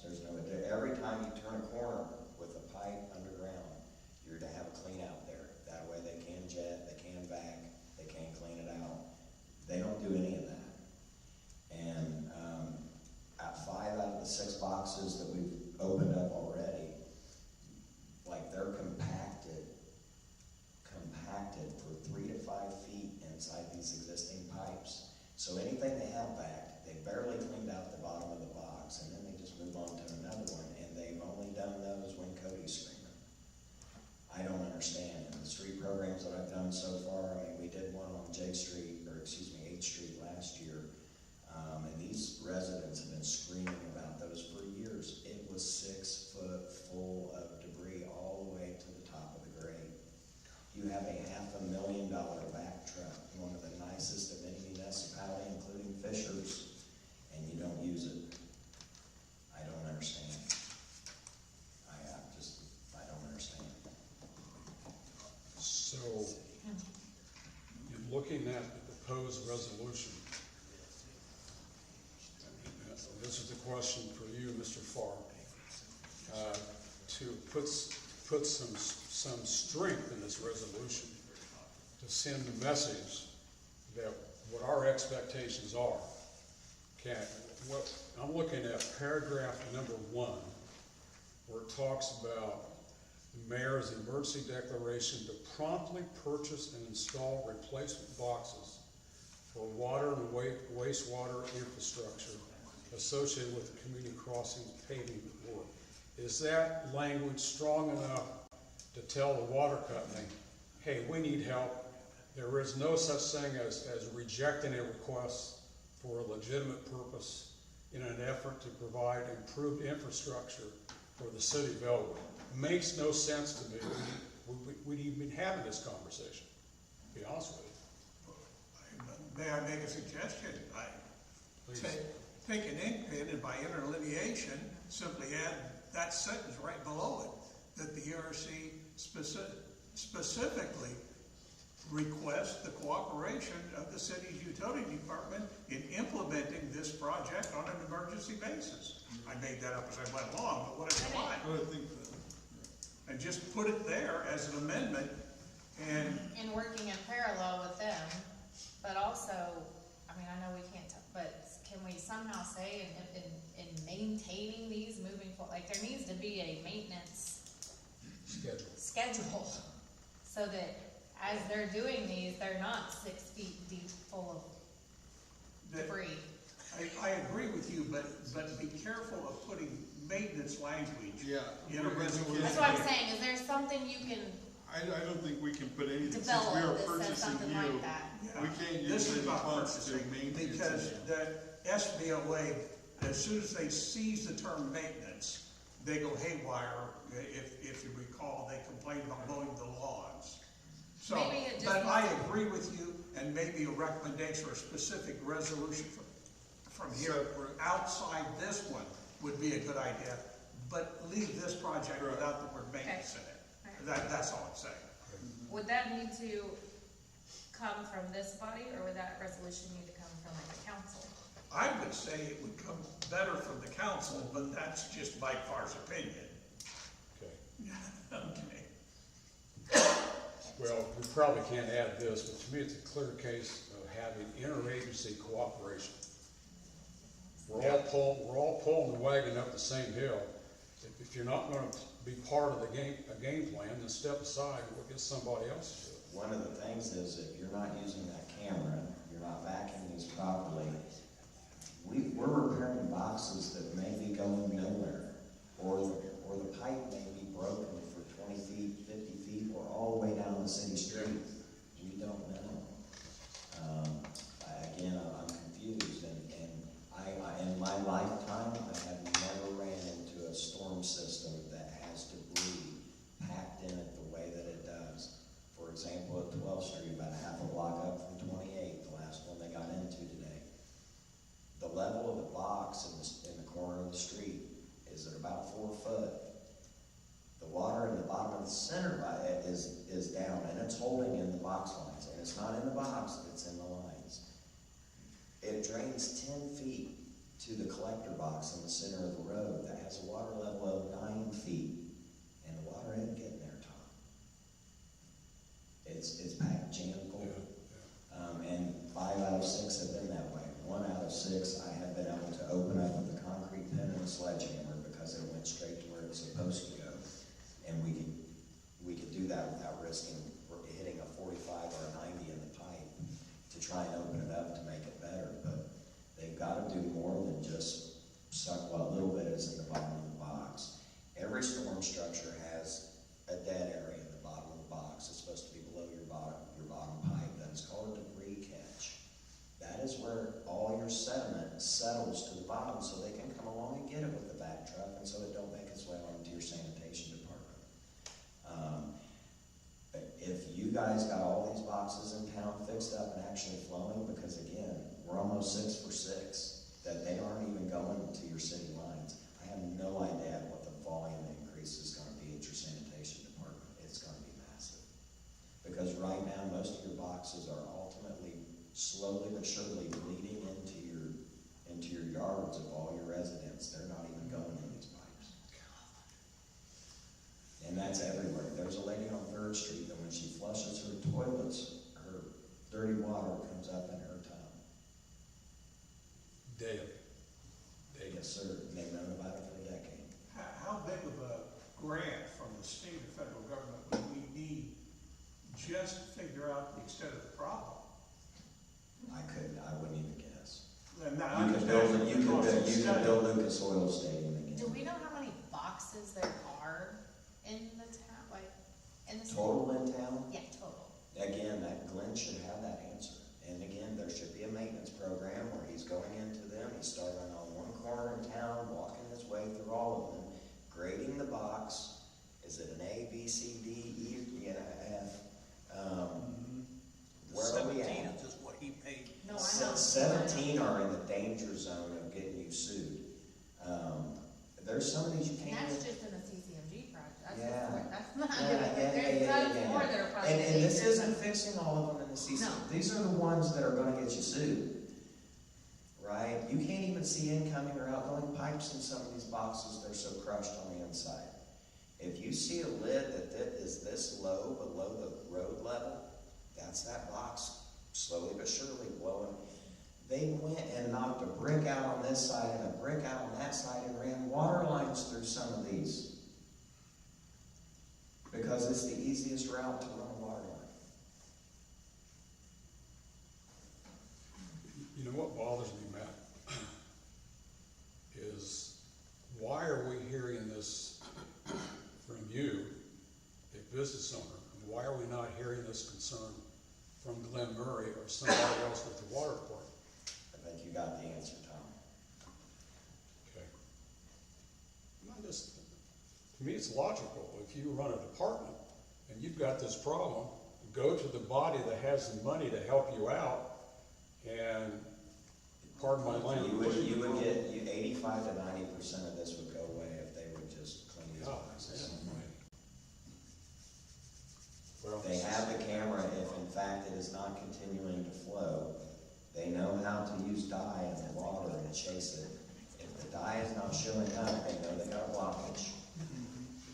every time you turn a corner with a pipe underground, you're to have a clean out there. That way they can jet, they can vac, they can clean it out. They don't do any of that. And, at 5 out of the 6 boxes that we've opened up already, like they're compacted for 3 to 5 feet inside these existing pipes. So anything they have back, they barely cleaned out the bottom of the box, and then they just move on to another one, and they've only done those when Cody's screaming. I don't understand. In the street programs that I've done so far, we did one on 8th Street last year, and these residents have been screaming about those for years. It was 6 foot full of debris all the way to the top of the grade. You have a $500,000 back truck, one of the nicest of any municipality, including Fishers, and you don't use it. I don't understand. I don't understand. So, in looking at the proposed resolution, this is the question for you, Mr. Farr, to put some strength in this resolution, to send the message that what our expectations are. Okay, I'm looking at paragraph number 1, where it talks about the mayor's emergency declaration to promptly purchase and install replacement boxes for water and wastewater infrastructure associated with the community crossings paving work. Is that language strong enough to tell the water company, hey, we need help? There is no such thing as rejecting a request for a legitimate purpose in an effort to provide improved infrastructure for the city of Elwood. Makes no sense to me. We'd even be having this conversation. to be honest with you. May I make a suggestion? Please. Take an ink pen and by interlineation, simply add that sentence right below it, that the ERC specifically requests the cooperation of the city's utility department in implementing this project on an emergency basis. I made that up as I went along, but whatever you want. I think that, And just put it there as an amendment, and And working in parallel with them, but also, I mean, I know we can't, but can we somehow say in maintaining these moving forward, like there needs to be a maintenance schedule, so that as they're doing these, they're not 6 feet deep full of debris. I agree with you, but be careful of putting maintenance language yeah. in a resolution. That's what I'm saying, is there something you can I don't think we can put anything, since we develop are that says purchasing something you, like that? we can't This use is any about funds to purchasing, maintain. because that SBOA, as soon as they seize the term maintenance, they go haywire. If you recall, they complained about mowing the lawns. So, Maybe it just but I needs to- agree with you, and maybe a recommendation or a specific resolution from here, Separate. outside this one, would be a good idea, but leave this project Right. without the word maintenance in it. Okay. That's all I'm saying. Would that need to come from this body, or would that resolution need to come from like the council? I would say it would come better from the council, but that's just Mike Farr's opinion. Okay. Okay. Well, we probably can't add this, but to me, it's a clear case of having interagency cooperation. We're all pulling the wagon up the same hill. If you're not gonna be part of the game plan, then step aside and we'll get somebody else to do it. One of the things is, if you're not using that camera, you're not backing these properly, we're repairing boxes that may be going nowhere, or the pipe may be broken for 20 feet, 50 feet, or all the way down the city street. We don't know. Again, I'm confused, and in my lifetime, I have never ran into a storm system that has debris packed in it the way that it does. For example, at 12th Street, about a half a block up from 28th, the last one they got into today. The level of the box in the corner of the street is at about 4 foot. The water in the bottom of the center is down, and it's holding in the box lines. And it's not in the box, it's in the lines. It drains 10 feet to the collector box in the center of the road that has a water level of 9 feet. And the water ain't getting there, Tom. It's packed jam full. And 5 out of 6 have been that way. 1 out of 6 I have been able to open up with a concrete pin and a sledgehammer because it went straight to where it's supposed to go. And we could do that without risking hitting a 45 or a 90 in the pipe to try and open it up to make it better. But they've got to do more than just suck what little bit is in the bottom of the box. Every storm structure has a dead area in the bottom of the box. It's supposed to be below your bottom pipe. That is called a debris catch. That is where all your sediment settles to the bottom, so they can come along and get it with the back truck, and so it don't make its way onto your sanitation department. If you guys got all these boxes in town fixed up and actually flowing, because again, we're almost 6 for 6, that they aren't even going to your city lines. I have no idea what the volume increase is going to be at your sanitation department. It's going to be massive. Because right now, most of your boxes are ultimately, slowly but surely bleeding into your yards of all your residents. They're not even going in these pipes. And that's everywhere. There's a lady on 3rd Street that when she flushes her toilets, her dirty water comes up in her tub. Daily. Yes, sir. And they've known about it for a decade. How big of a grant from the state or federal government would we need just to figure out the extent of the problem? I wouldn't even guess. And that You could build Lucas Oil Stadium again. Do we know how many boxes there are in the town, like, in the city? Total in town? Yeah, total. Again, Glenn should have that answer. And again, there should be a maintenance program where he's going into them, he's starting on one corner in town, walking his way through all of them, grading the box. Is it an A, B, C, D, E, F? seen are in the danger zone of getting you sued. There's some of these you And can't that's even. just in the CCMG project, that's Yeah. before, that's not, Yeah, there's tons more that are probably. And this dangerous. isn't fixing all of them in the CC. No. These are the ones that are gonna get you sued. Right? You can't even see incoming or outgoing pipes in some of these boxes, they're so crushed on the inside. If you see a lid that is this low below the road level, that's that box slowly but surely blowing. They went and knocked a brick out on this side and a brick out on that side and ran water lines through some of these. Because it's the easiest route to run a water line. You know what bothers me, Matt, is why are we hearing this from you, a business owner? And why are we not hearing this concern from Glenn Murray or somebody else with the water department? I think you got the answer, Tom. Okay. To me, it's logical. If you run a department and you've got this problem, go to the body that has the money to help you out, and pardon my language. You would get 85 to 90% of this would go away if they would just clean these boxes. Well, They have the camera if in fact it is not continuing to flow. They know how to use dye in the water and chase it. If the dye is not showing up, they know they got a blockage.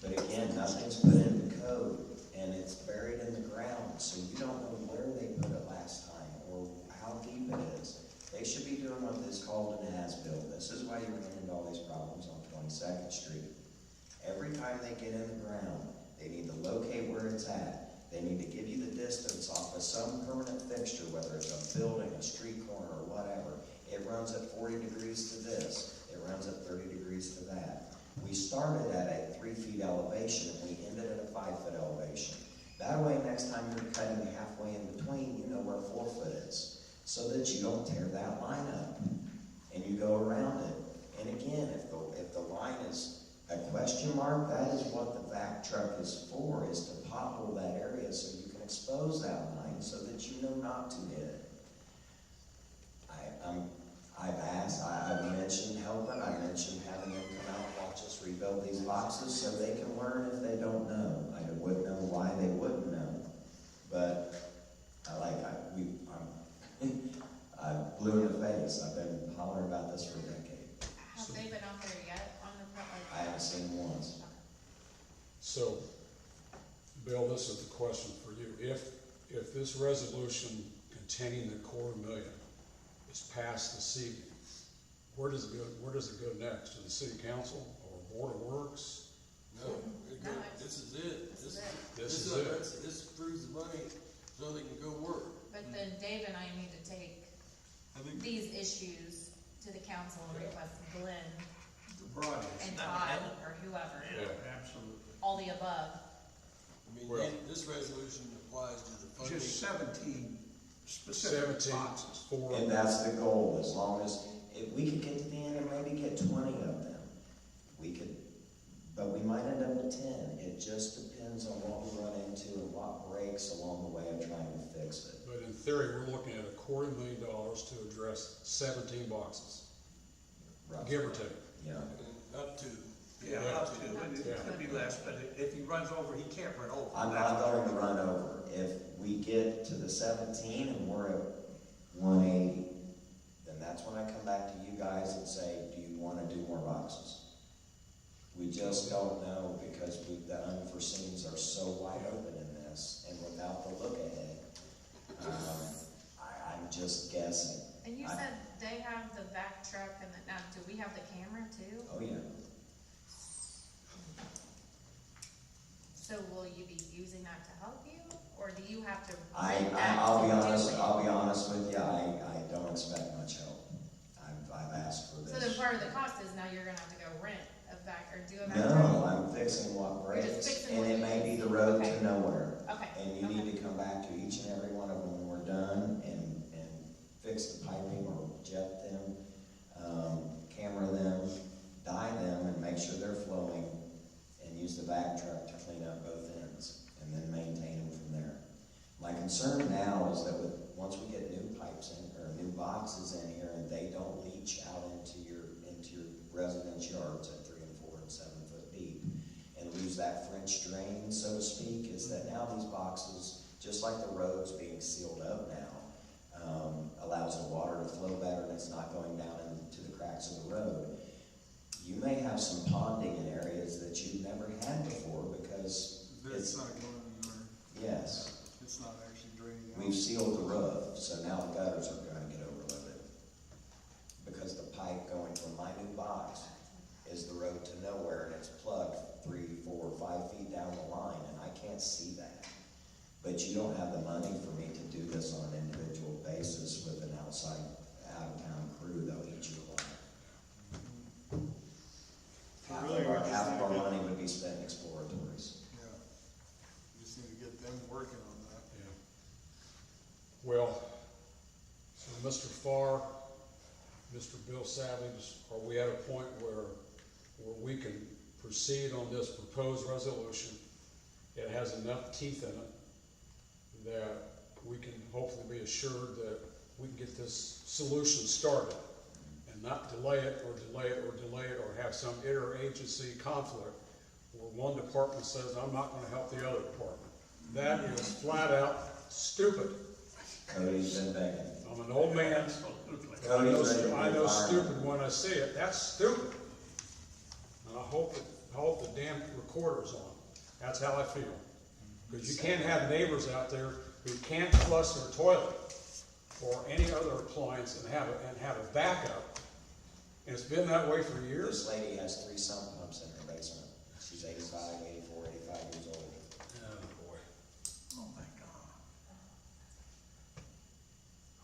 But again, nothing's put into code, and it's buried in the ground, so you don't know where they put it last time or how deep it is. They should be doing what is called an as-built. This is why you run into all these problems on 22nd Street. Every time they get in the ground, they need to locate where it's at. They need to give you the distance off of some permanent fixture, whether it's a building, a street corner, or whatever. It runs at 40 degrees to this. It runs at 30 degrees to that. We started at a 3 feet elevation, and we ended at a 5 foot elevation. That way, next time you're cutting halfway in between, you know where 4 foot is, so that you don't tear that line up, and you go around it. And again, if the line is a question mark, that is what the vac truck is for, is to pothole that area so you can expose that line so that you know not to hit it. I've asked, I've mentioned helping, I mentioned having them come out and watch us rebuild these boxes so they can learn if they don't know. I wouldn't know why they wouldn't know, but I blew in the face. I've been hollering about this for a decade. Have they been out there yet on the front? I haven't seen them once. So, Bill, this is the question for you. If this resolution containing the $250,000 is passed this evening, where does it go next? To the city council or Board of Works? No, this is it. This is it. This approves the money so they can go work. But then Dave and I need to take these issues to the council and request Glenn and Todd or whoever, Absolutely. all the above. I mean, Well- this resolution applies to the funding. Just 17 specific 17 boxes. for, And that's the goal, as long as, if we could get to the end and maybe get 20 of them, we could, but we might end up with 10. It just depends on what we run into and what breaks along the way of trying to fix it. but in theory, we're looking at $250,000 to address 17 boxes, Roughly. give or take. Yeah. Up to. Yeah, Yeah. up to, it could be less, but if he runs over, he can't run over. I'm not going to run over. If we get to the 17 and we're at 180, then that's when I come back to you guys and say, do you want to do more boxes? We just don't know because the unforeseens are so wide open in this, and without the look ahead, I'm just guessing. And you said they have the vac truck and now do we have the camera too? Oh, yeah. So will you be using that to help you, or do you have to? I'll be honest with you, I don't expect much help. I've asked for this. So then part of the cost is now you're gonna have to go rent a vac or do a vac. No, I'm fixing what You're just breaks, fixing and what it you may be need. the road Okay. to nowhere. Okay. And you need to come back to each and every one of them when we're done and fix the piping or jet them, camera them, dye them, and make sure they're flowing, and use the vac truck to clean up both ends, and then maintain them from there. My concern now is that once we get new pipes in, or new boxes in here, and into your residence yards at 3 and 4 and 7 foot deep, and lose that French drain, so to speak, is that now these boxes, just like the roads being sealed up now, allows the water to flow better and it's not going down into the cracks of the road. You may have some ponding in areas that you've never had before because It's not going anywhere. yes, It's not actually draining out. we've sealed the roof, so now the gutters are going to get overloaded. Because the pipe going from my new box is the road to nowhere and it's plugged 3, 4, 5 feet down the line and I can't see that. But you don't have the money for me to do this on an individual basis with an outside, out-of-town crew. They'll eat you alive. Really, we just Half need of to our get- money would be spent in exploratories. Yeah. We just need to get them working on that. Yeah. Well, so Mr. Farr, Mr. Bill Savage, are we at a point where we can proceed on this proposed resolution? It has enough teeth in it that we can hopefully be assured that we can get this solution started and not delay it or delay it or delay it or have some interagency conflict where one department says, I'm not gonna help the other department. That is flat out stupid. Cody's been begging. I'm an old man. I know stupid when I see it. That's stupid. And I hope the damn recorder's on. That's how I feel. Because you can't have neighbors out there who can't flush their toilet or any other appliance and have a backup. And it's been that way for years. This lady has 3 sump pumps in her basement. She's 85, 84, 85 years old. Oh, boy. Oh, my God.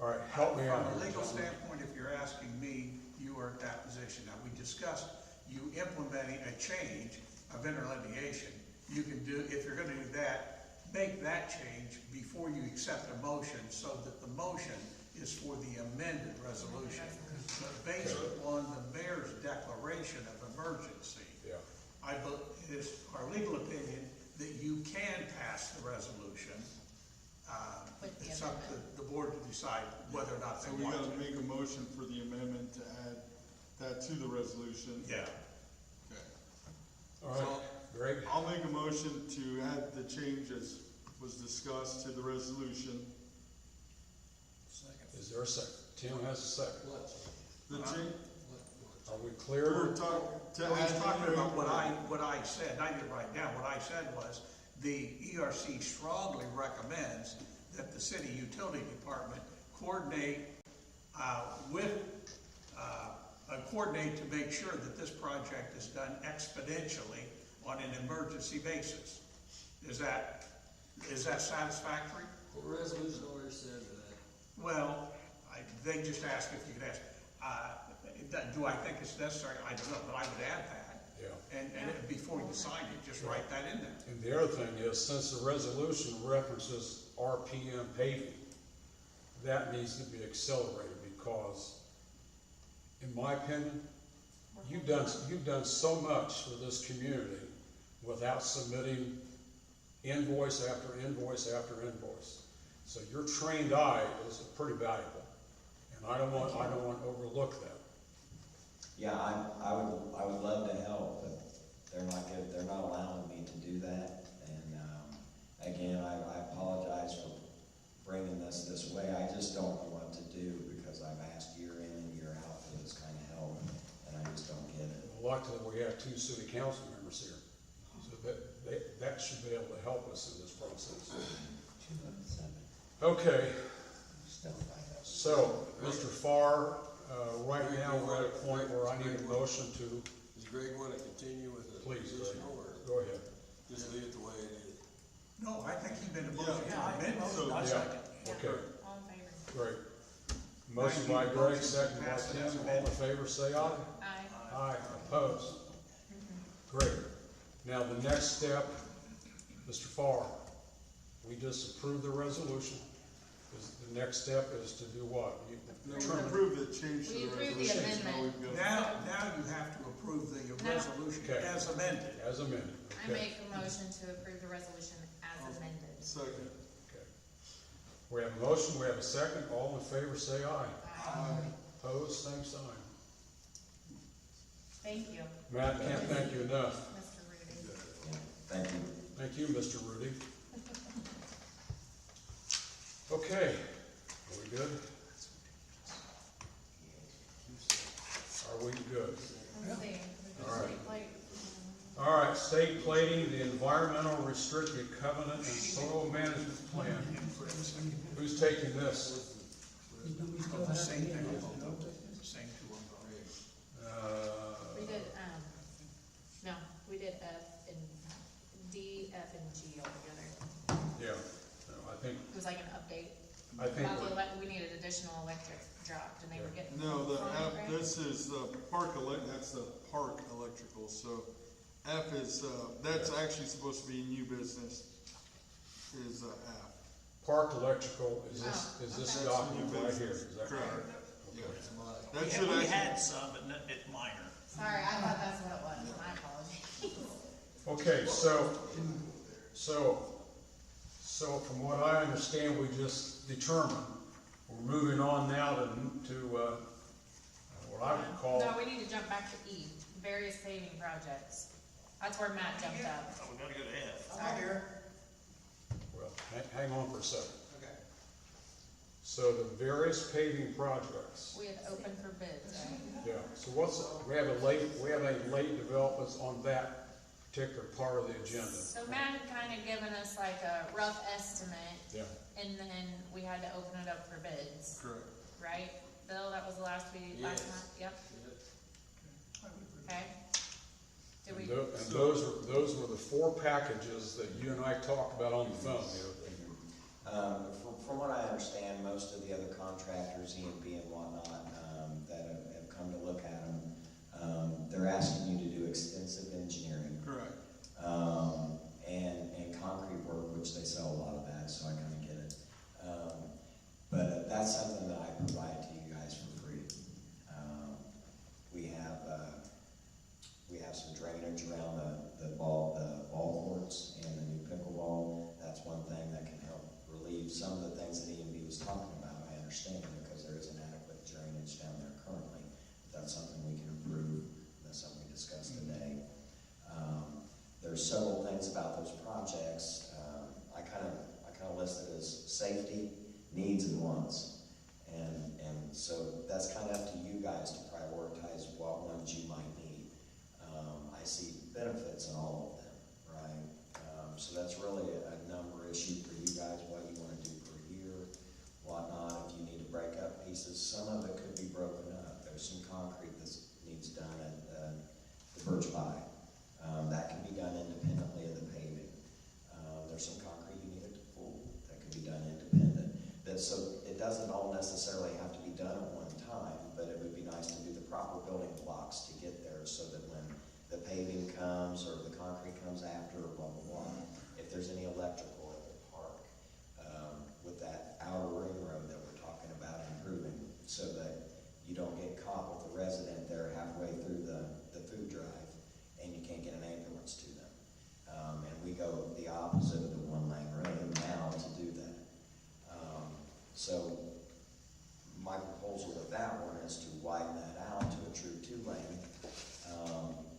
All right, help me out From a here, legal gentlemen. standpoint, if you're asking me, you are at that position. Now, we discussed you implementing a change of interlineation. You can do, if you're gonna do that, make that change before you accept a motion so that the motion is for the amended resolution. But based upon the mayor's declaration of emergency, Yeah. it is our legal opinion that you can pass the resolution. With the It's up to the board to decide whether or not they So we want gotta to. make a motion for the amendment to add that to the resolution. Yeah. Okay. All right, Greg? I'll make a motion to add the change as was discussed to the resolution. Is there a second? Tim has a second. The change, Are we we clear? were talking, to Well, he's add. talking about what I said, and I didn't write down, what I said was, the ERC strongly recommends that the city utility department coordinate, coordinate to make sure that this project is done exponentially on an emergency basis. Is that satisfactory? The resolution already said that. Well, they just asked if you could ask, do I think it's necessary? I don't know, but I would add that. Yeah. And before you sign it, just write that in there. And the other thing is, since the resolution references RPM paving, that needs to be accelerated because, in my opinion, you've done so much for this community without submitting invoice after invoice after invoice. So your trained eye is pretty valuable, and I don't want to overlook that. Yeah, I would love to help, but they're not allowing me to do that. And, again, I apologize for bringing this way. I just don't know what to do because I've asked year in and year out for this kind of help, and I just don't get it. Luckily, we have 2 city council members here, so that should be able to help us in this process. Okay, so, Mr. Farr, right now, we're at a point where I need a motion to, Does Greg want to continue with the please, position Greg, or go ahead. just leave it the way it is? No, I think he made a motion Yeah. to amend it. So- Yeah, okay, All in favor? great. Motion by Greg, second by Tim, all in favor, say aye. Aye. Aye, opposed. Great. Now, the next step, Mr. Farr, we just approved the resolution. The next step is to do what? No, we approve the change to We the approve the resolution. amendment. Now we've got- Now you have to approve the Now- resolution Okay. as amended. As amended, I okay. make a motion to approve the resolution as amended. Second. Okay. We have a motion, we have a second, all in favor say aye. Aye. Opposed, same sign. Thank you, Matt, can't thank you enough. Mr. Rudy. Yeah, thank you. Thank you, Mr. Rudy. Okay, are we good? Are we good? Let's see. All right. State plate. All right, state plating, the environmental restricted covenant and soil management plan. Who's taking this? Do we still have Same any thing. of this in old business? Same two on We did, no, we did F and D, F and G all together. Yeah, no, I think, It was like an update. I think, About the we needed additional electric dropped and they were getting. No, the fine, F, right? this is the that's the park electrical, so F is, that's actually supposed to be new business, is, F. Park Electrical, is Oh, this okay. document right here, is that Correct. correct? Yeah. Okay. That should We actually, had some, but it's minor. Sorry, I thought that's what it was, my apologies. Okay, so from what I understand, we just determined, we're moving on now to what I would call, No, we need to jump back to E, various paving projects. That's where Matt jumped up. Oh, we gotta go to F. Sorry. well, hang on for a second. Okay. So the various paving projects, We had opened for bids, right? yeah, so we have any late developments on that particular part of the agenda? So Matt had kind of given us like a rough estimate, Yeah, and then we had to open it up for bids, correct. right? Bill, that was the last Yes. month, yep, okay? Did we, and those were the 4 packages that you and I talked about on the phone the other day. From what I understand, most of the other contractors, E&B and whatnot, that have come to look at them, they're asking you to do extensive engineering. Correct. And concrete work, which they sell a lot of that, so I kind of get it. But that's something that I provide to you guys for free. We have some drainage around the ball courts and the new pickleball. That's one thing that can help relieve some of the things that E&B was talking about. I understand because there is inadequate drainage down there currently. But that's something we can improve. That's something we discussed today. There's several things about those projects. I kind of listed as safety, needs, and wants. And so that's kind of up to you guys to prioritize what ones you might need. I see benefits in all of them, right? So that's really a number issue for you guys, what you want to do per year, whatnot. If you need to break up pieces, some of it could be broken up. There's some concrete that needs done at the Birch Pie. That can be done independently of the paving. There's some concrete you need at the pool that can be done independent. So it doesn't all necessarily have to be done at one time, but it would be nice to do the proper building blocks to get there so that when the paving comes or the concrete comes after, blah, blah, blah, if there's any electrical at the park, with that outer ring road that we're talking about improving so that you don't get caught with the resident there halfway through the food drive and you can't get an ambulance to them. And we go the opposite of the one-lane road now to do that. So my proposal with that one is to widen that out to a true 2-lane,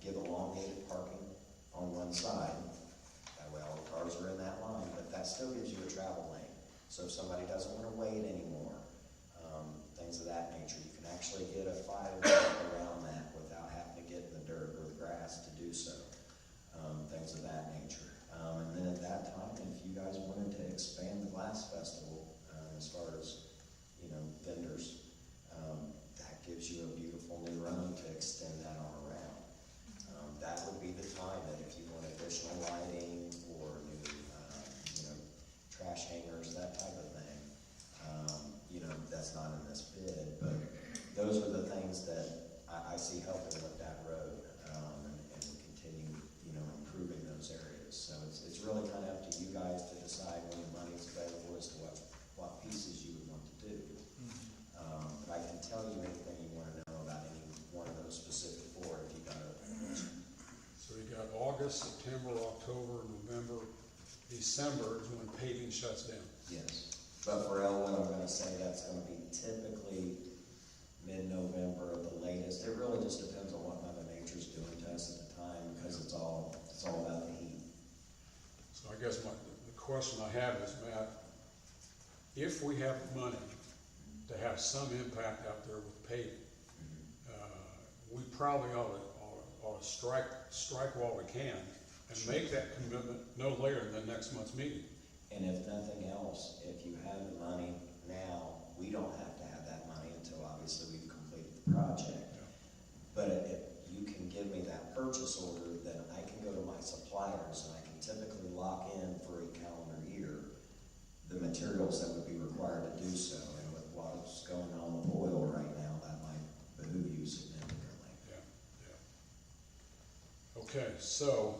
give elongated parking on one side. That way all the cars are in that line, but that still gives you a travel lane. So if somebody doesn't want to wait anymore, things of that nature, you can actually get a fire around that without having to get in the dirt or the grass to do so. Things of that nature. And then at that time, if you guys wanted to expand the Glass Festival, as far as, vendors, that gives you a beautiful new run to extend that on around. That would be the time that if you want additional lighting or new, trash hangers, that type of thing, that's not in this bid, but those are the things that I see helping with that road, and continue, improving those areas. So it's really kind of up to you guys to decide when the money's available as to what pieces you would want to do. But I can tell you anything you want to know about any one of those specific 4 if you got it. So you got August, September, October, November, December is when paving shuts down. Yes. But for Elwood, I'm gonna say that's gonna be typically mid-November at the latest. It really just depends on what Mother Nature's because it's all about the heat. So I guess the question I have is, Matt, if we have money to have some impact out there with paving, we probably ought to strike while we can and make that commitment no later than next month's meeting. And if nothing else, if you have the money now, we don't have to have that money until obviously we've completed the project. But if you can give me that purchase order, then I can go to my suppliers and I can typically lock in for a calendar year the materials that would be required to do so. And with what's going on with oil right now, that might behoove you significantly. Okay, so,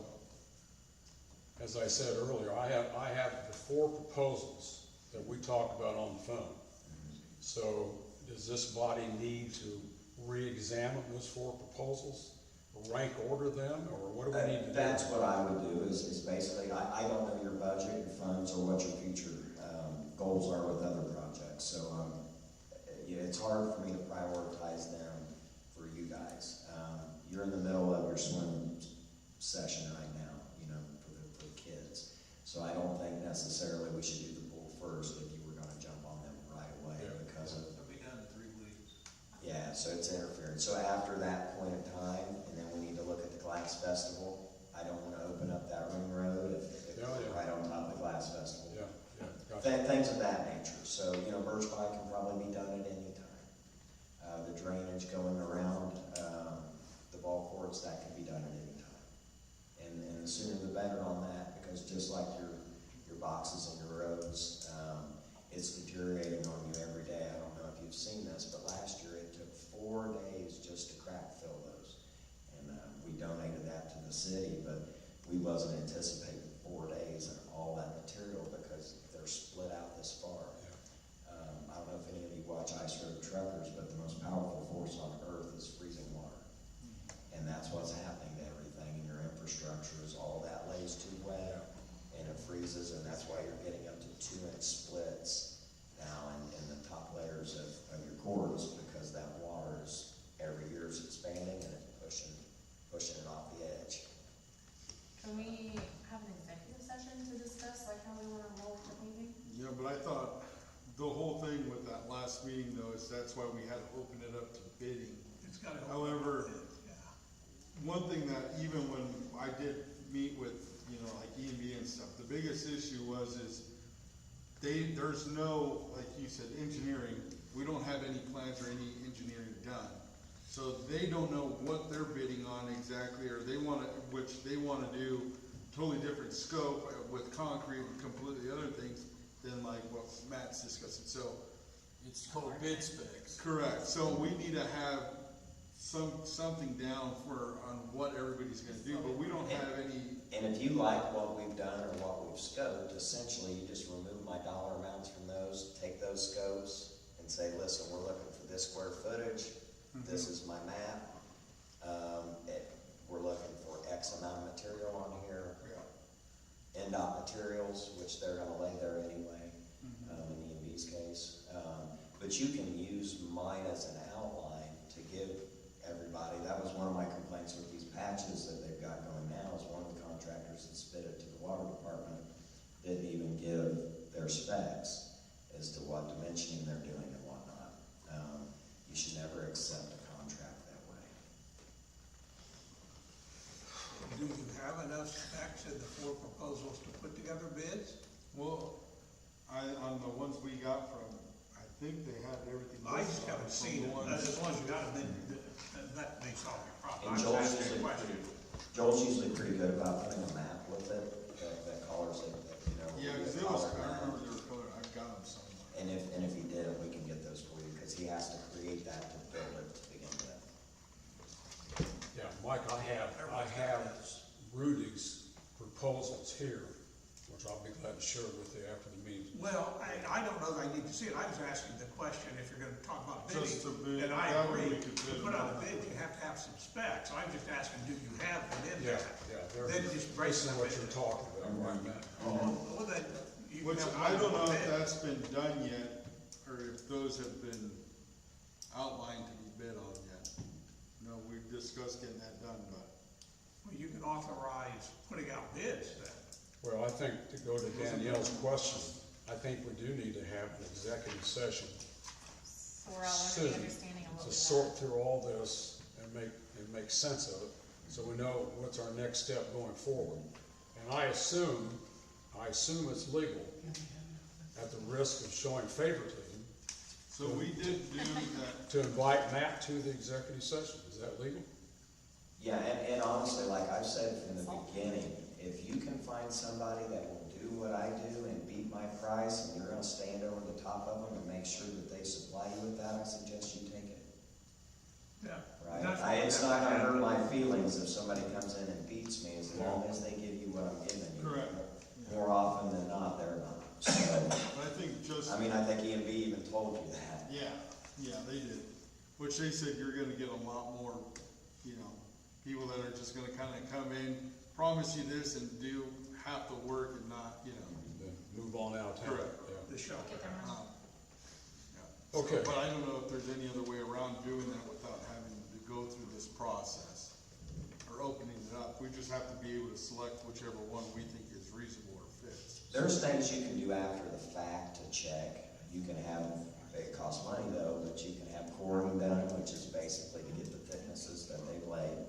as I said earlier, I have the 4 proposals that we talked about on the phone. So, does this body need to re-examine those 4 proposals? Rank order them, or what do we need to do? That's what I would do, is basically, I don't know your budget, your funds, or what your future goals are with other projects. So, it's hard for me to prioritize them for you guys. You're in the middle of your swim session right now, for the kids. So I don't think necessarily we should do the pool first if you were gonna jump on them right away because of. It'll be done in 3 weeks. Yeah, so it's interference. So after that point in time, and then we need to look at the Glass Festival. I don't wanna open up that ring road if we're right on top of the Glass Festival. Gotcha. Things of that nature. So, Birch Pie can probably be done at any time. The drainage going around, the ball courts, that can be done at any time. And the sooner the better on that, because just like your boxes and your roads, it's deteriorating on you every day. I don't know if you've seen this, but last year it took 4 days just to crack fill those. And we donated that to the city, but we wasn't anticipating 4 days and all that material because they're split out this far. I don't know if any of you watch Ice Road Truckers, but the most powerful force on earth is freezing water. And that's what's happening to everything in your infrastructure is all that lays too wet and it freezes, and that's why you're getting up to 2-inch splits now in the top layers of your cords, because that water is every year is expanding and it's pushing it off the edge. Can we have an executive session to discuss like how we wanna roll the meeting? Yeah, but I thought the whole thing with that last meeting though is that's why we had to open it up to bidding. It's gotta. However, Yeah. one thing that even when I did meet with, like E&B and stuff, the biggest issue is there's no, like you said, engineering. We don't have any plans or any engineering done. So they don't know what they're bidding on exactly, or they wanna do totally different scope with concrete and completely other things than like what Matt's discussing. So It's called bid specs. correct. So we need to have something down on what everybody's gonna do, but we don't have any. And if you like what we've done or what we've scoped, essentially you just remove my dollar amounts from those, take those scopes and say, listen, we're looking for this square footage. This is my map. We're looking for X amount of material on here. NDOT materials, which they're gonna lay there anyway, in E&B's case. But you can use mine as an outline to give everybody. That was one of my complaints with these patches that they've got going now, is one of the contractors that spit it to the water department didn't even give their specs as to what dimensioning they're doing and whatnot. You should never accept a contract that way. Do you have enough specs in the 4 proposals to put together bids? Well, on the ones we got from, I think they had everything. I just listed haven't from seen the it. ones- As long as you got them, that may solve your problem. And I'm just asking a question. Joel's usually pretty good about putting a map with it, that colors it, Yeah, because it was, I remember they were colored, I've got them somewhere. And if he didn't, we can get those for you, because he has to create that to build it to begin with. Yeah, Mike, I have Rudy's proposals here, which I'll be glad to share with you after the meeting. Well, I don't know that I need to see it. I was asking the question, if you're gonna talk about Just to bidding, bid, and I that way agree, we could to bid put them out a out. bid, you have to have some specs. I'm just asking, do you have them in Yeah, there? yeah. Then just break This is them what in. you're talking about, right, Matt? Well, then, you Which have I don't know one if bid. that's been done yet, or if those have been outlined to be bid on yet. No, we've discussed getting that done, but Well, you can authorize putting out bids then. Well, I think to go to Danielle's question, I think we do need to have an executive session So we're all under soon the understanding of what to we sort have. through all this and make sense of it, so we know what's our next step going forward. And I assume it's legal, at the risk of showing favoritism, So we did do that, to invite Matt to the executive session. Is that legal? Yeah, and honestly, like I've said from the beginning, if you can find somebody that will do what I do and beat my price, and you're gonna stand over the top of them and make sure that they supply you with that, I suggest you take it. Yeah. Right? That's what It's we not gonna have. hurt my feelings if somebody comes in and beats me, as long as they give you what I'm giving you. correct. More often than not, they're not. So, But I think just, I mean, I think EMB even told you that. yeah, they did. Which they said you're gonna get a lot more, people that are just gonna kinda come in, promise you this and do half the work and not, Then move on out of town. Correct. Yeah. The shelter. Get them um, on. yeah. Okay. But I don't know if there's any other way around doing that without having to go through this process or opening it up. We just have to be able to select whichever one we think is reasonable or fits. There's things you can do after the fact to check. You can have, it costs money though, but you can have coring done, which is basically to get the thicknesses that they've laid.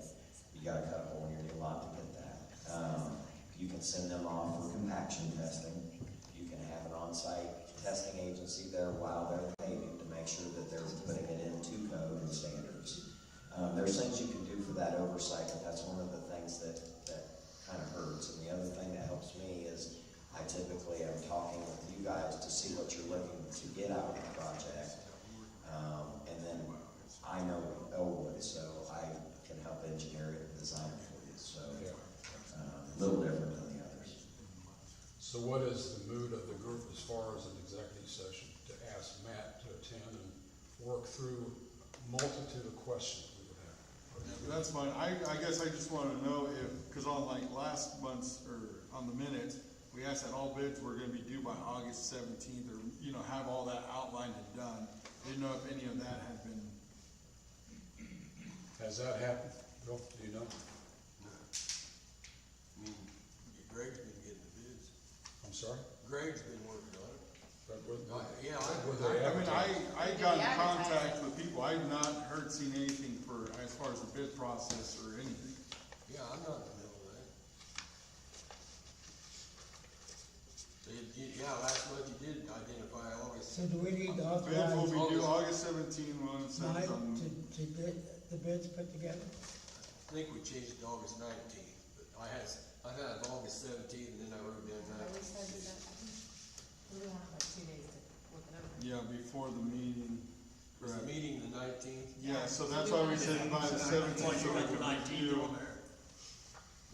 You gotta cut a hole in your new lot to get that. You can send them off for compaction testing. You can have an on-site testing agency there while they're paving to make sure that they're putting it into code and standards. There's things you can do for that oversight, but that's one of the things that kind of hurts. And the other thing that helps me is I typically am talking with you guys to see what you're looking to get out of the project. And then I know Elwood, so I can help engineer it and design it for you. So a little different than the others. So what is the mood of the group as far as an executive session? To ask Matt to attend and work through a multitude of questions we would have. That's fine. I guess I just wanna know if, cause on like last month's, or on the minutes, we asked that all bids were gonna be due by August 17th, or, have all that outlined and done. Didn't know if any of that had been, Has that happened? Bill, do you know? I mean, Greg's been getting the bids. I'm sorry? Greg's been working on it. But with, Yeah, were they I mean, advertised? I got in contact with people. I've not seen anything as far as the bid process or anything. Yeah, I'm not in the middle of that. Yeah, last month you did identify August. So do we need to Bids will authorize be due August 17th when it Mike says on, to get the bids put together? I think we changed it to August 19th, but I had August 17th, and then I wrote down Are we 19th. said that? We want like 2 days to look it over. yeah, before the meeting. Was the meeting the 19th? Yeah, so that's why we said by the 17th. so we could review.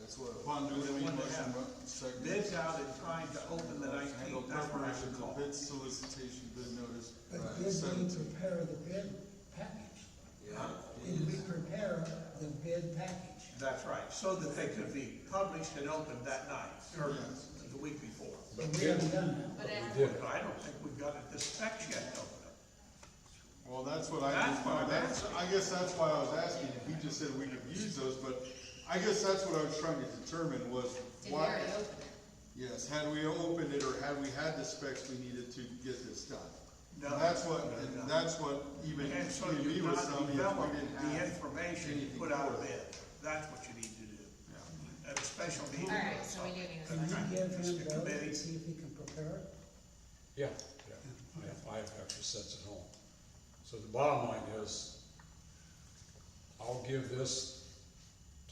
That's what. Upon doing the We want to motion, have second. Bids out and trying to open the Handle 19th, that's what I preparations should of call. bid solicitation, bid notice. But Right, did we 17th. prepare the bid package? Yeah. Did we prepare the bid package? That's right, so that they could be published and opened that night, or Yes. the week before. But we haven't done that. But it, We did. But I don't think we've got it the specs yet to open it. Well, that's what I, That's what I'm I guess that's why I was asking, if he just said we could use those, but I guess that's what I was trying to determine was did we why. already open it? Yes, had we opened it or had we had the specs we needed to get this done. No. And that's what, No. and that's what even And so EMB you've was not telling me, if developed we didn't the have. information to anything put out a for it. bid. That's what you need to do. Yeah. At a special meeting. All right, so we do need to. Can you give him Mr. those Committee. and see if he can prepare it? Yeah. I have extra sets at home. So the bottom line is, I'll give this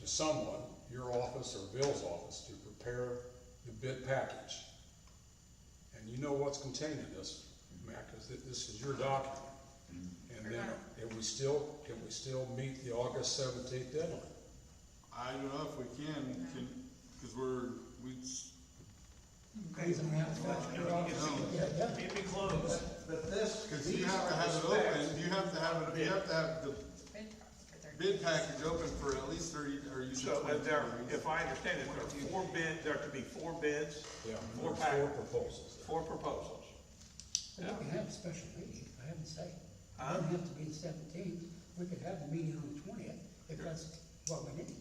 to someone, your office or Bill's office, to prepare the bid package. And you know what's contained in this, Matt, because this is your document. And then, can we still meet the August 17th deadline? I don't know if we can, cause we, Okay. He's gonna have to figure out- Yeah, yeah. Keep it closed. But this. cause you these have to are have the it specs. open, you have to have the Bid bid package open for at least 30, or you said So 22 there, days. if I understand it, there are 4 bids, there could be 4 bids, Yeah, Four there's pack- 4 proposals there. 4 proposals. We can have a special meeting, I haven't said. It Huh? doesn't have to be the 17th, we could have the meeting on the 20th, if that's what we need.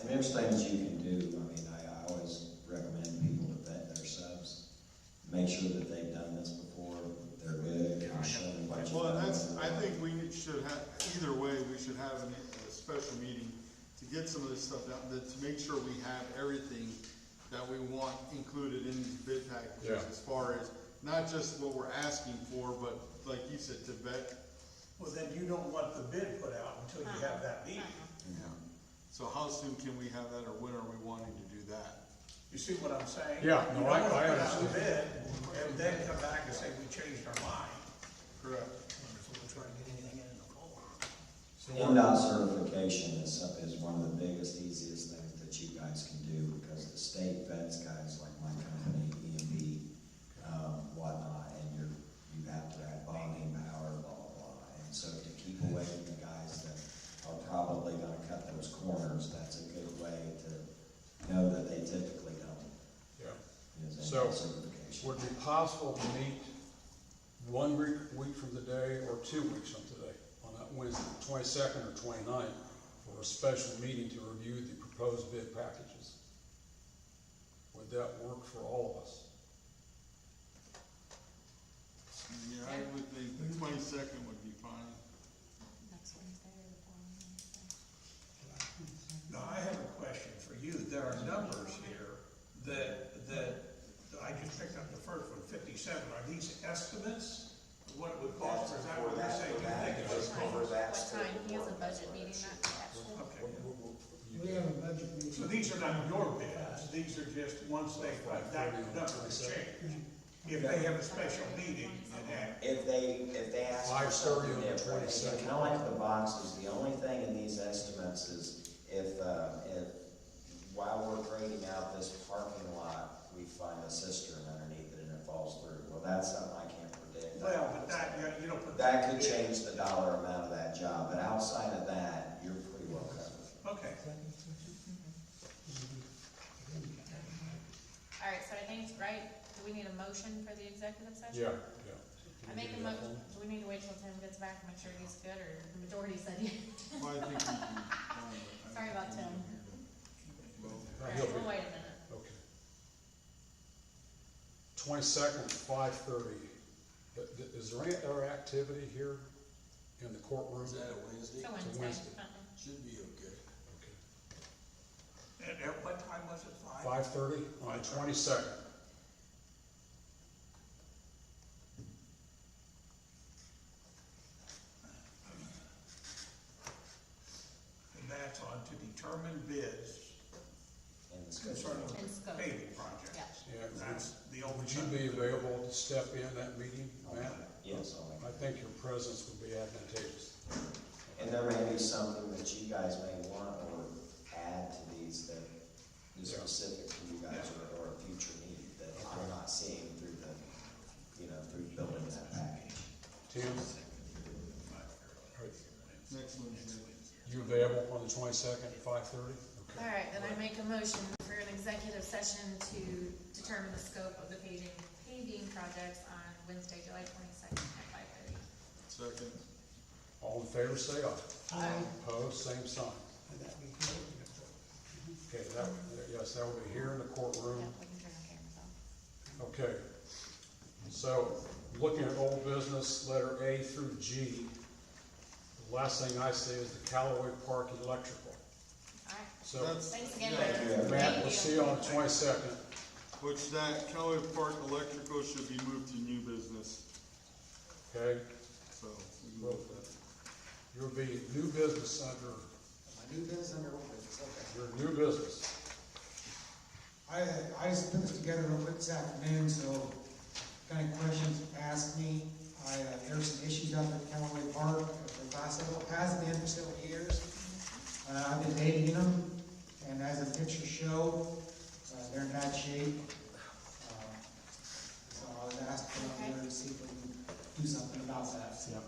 And there's things you can do. I mean, I always recommend people to vet their subs. Make sure that they've done this before, they're good, and show them what you've Well, and done. I think we should have, either way, we should have a special meeting to get some of this stuff down, to make sure we have everything that we want included in these bid packages, Yeah. as far as, not just what we're asking for, but like you said, to vet. Well, then you don't want the bid put out until you have that meeting. So how soon can we have that, or when are we wanting to do that? You see what I'm saying? Yeah, You no, don't I wanna put out understand. the bid and then come back and say we changed our mind. Correct. NDOT certification is one of the biggest, easiest things that you guys can do, because the state vets guys like my company, E&B, whatnot, and you have to have bonding power, blah, blah, blah. And so to keep away from the guys that are probably gonna cut those corners, that's a good way to know that they typically don't. Yeah. Is So, NDOT certification. would it be possible to meet 1 week from today or 2 weeks from today, on that Wednesday, 22nd or 29th, for a special meeting to review the proposed bid packages? Would that work for all of us? Yeah, I would think the 22nd would be fine. Next Wednesday or the following Wednesday. Now, I have a question for you. There are numbers here that I just picked up the first one, 57. Are these estimates? What it would cost, or is that what you're saying? You think it's What time? He has a budget meeting that actually. Okay. We have a budget meeting. So these are not your bids, these are just once they, that number is changed. If they have a special meeting, then If they ask for 5:30 something on the different, 22nd. kind of like the boxes, the only thing in these estimates is if while we're grading out this parking lot, we find a cistern underneath it and it falls through. Well, that's something I can't predict. well, but that, you don't put. That could change the dollar amount of that job, but outside of that, you're pretty well covered. Okay. All right, so I think, right, do we need a motion for the executive session? Yeah. I make a motion, do we need to wait till Tim gets back and make sure he's good, or the majority said yes? Well, I think we can, fine. Sorry about Tim. Uh, All he'll right, be- we'll wait a minute. Okay. 22nd, 5:30. Is there any other activity here in the courtroom? Is that a Wednesday? So It's a Wednesday. Wednesday. Should be okay. Okay. And at what time was it? 5:30 on the 22nd. And that's on to determine bids And the schedule. concerning And scope. paving project. Yeah. Yeah, That's the only. would you be available to step in that meeting, Matt? Yes, I'll make I think your presence would be advantageous. And there may be something that you guys may want or add to these that is Yeah. specific to you guys or a future need that I'm not seeing through through building that package. Tim, Next Wednesday. you available on the 22nd at 5:30? All right, then I make a motion for an executive session to determine the scope of the paving projects on Wednesday, July 22nd at 5:30. Second. All in favor, say aye. Aye. Opposed, same sign. Would that be good? Okay, yes, that will be here in the Yeah, courtroom. we can turn our cameras off. Okay. So, looking at old business, letter A through G, the last thing I see is the Callaway Park Electrical. All right, So, That's, thanks again, yeah, Mayor. Matt, Thank we'll you. see you on the 22nd. which that Callaway Park Electrical should be moved to new business, Okay? so we can Well, move that. You'll be new business under, My new business under old business, okay. your new business. I just put this together real quick this afternoon, so if any questions, ask me. There's some issues up at Callaway Park, has been for several years. I've been dating them, and as the pictures show, they're in bad shape. So I was asked to come over and see if we can do something about that. Yeah.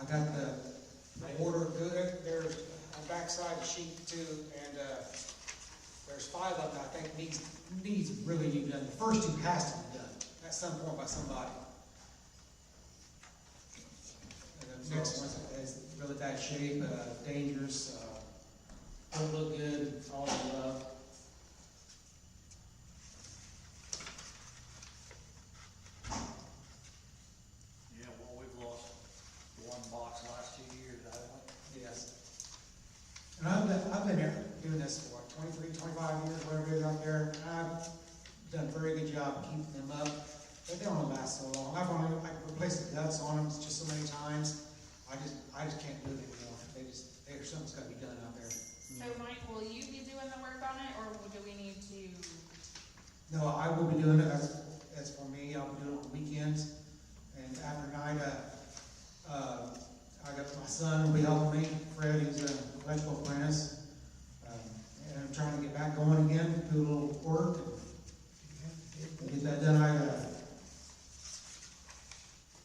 I got the order good, there's a backside sheet too, and, there's 5 of them I think needs really need done. The first 2 has to be done at some point by somebody. And the next one is really bad shape, dangerous, don't look good, all the love. Yeah, well, we've lost one box the last 2 years, haven't we? Yes. And I've been there doing this for what, 23, 25 years, whatever it is out there. And I've done a very good job keeping them up, but they only last so long. I've replaced the guts on them just so many times. I just can't do it anymore. Something's gotta be done out there. So Mike, will you be doing the work on it, or do we need to? No, I will be doing it, that's for me, I'll be doing it on weekends, and after night, I got my son will be helping me, Fred, he's an electrical apprentice, and I'm trying to get back going again, do a little work, and get that done.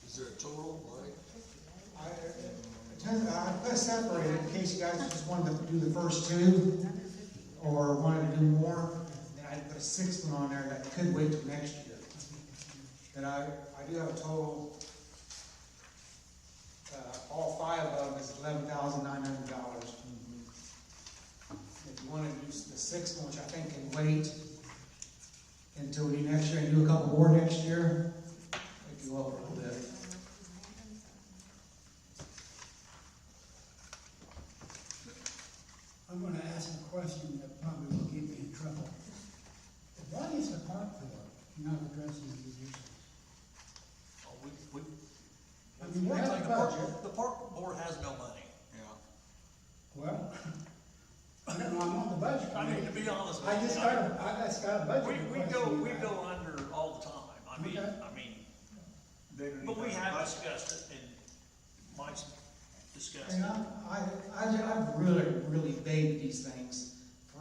Is there a total, Mike? I put it separated in case you guys just wanted to do the first two, or wanted to do more. Then I put a sixth one on there that could wait till next year. And I do have a total, all 5 of them is $11,900. If you want to use the sixth one, which I think can wait until we do next year, and do a couple more next year, it can go up a little bit. I'm gonna ask a question that probably will get me in trouble. What is the park for, not addressing these issues? Oh, I mean, we have a budget. The park board has no money. Well, I don't know, I'm on the budget. I mean, to be honest with I you. just got a budget. We request go from you we guys. go under all the time. I mean, Okay. but we have discussed it, and Mike's discussed And it. I've really babied these things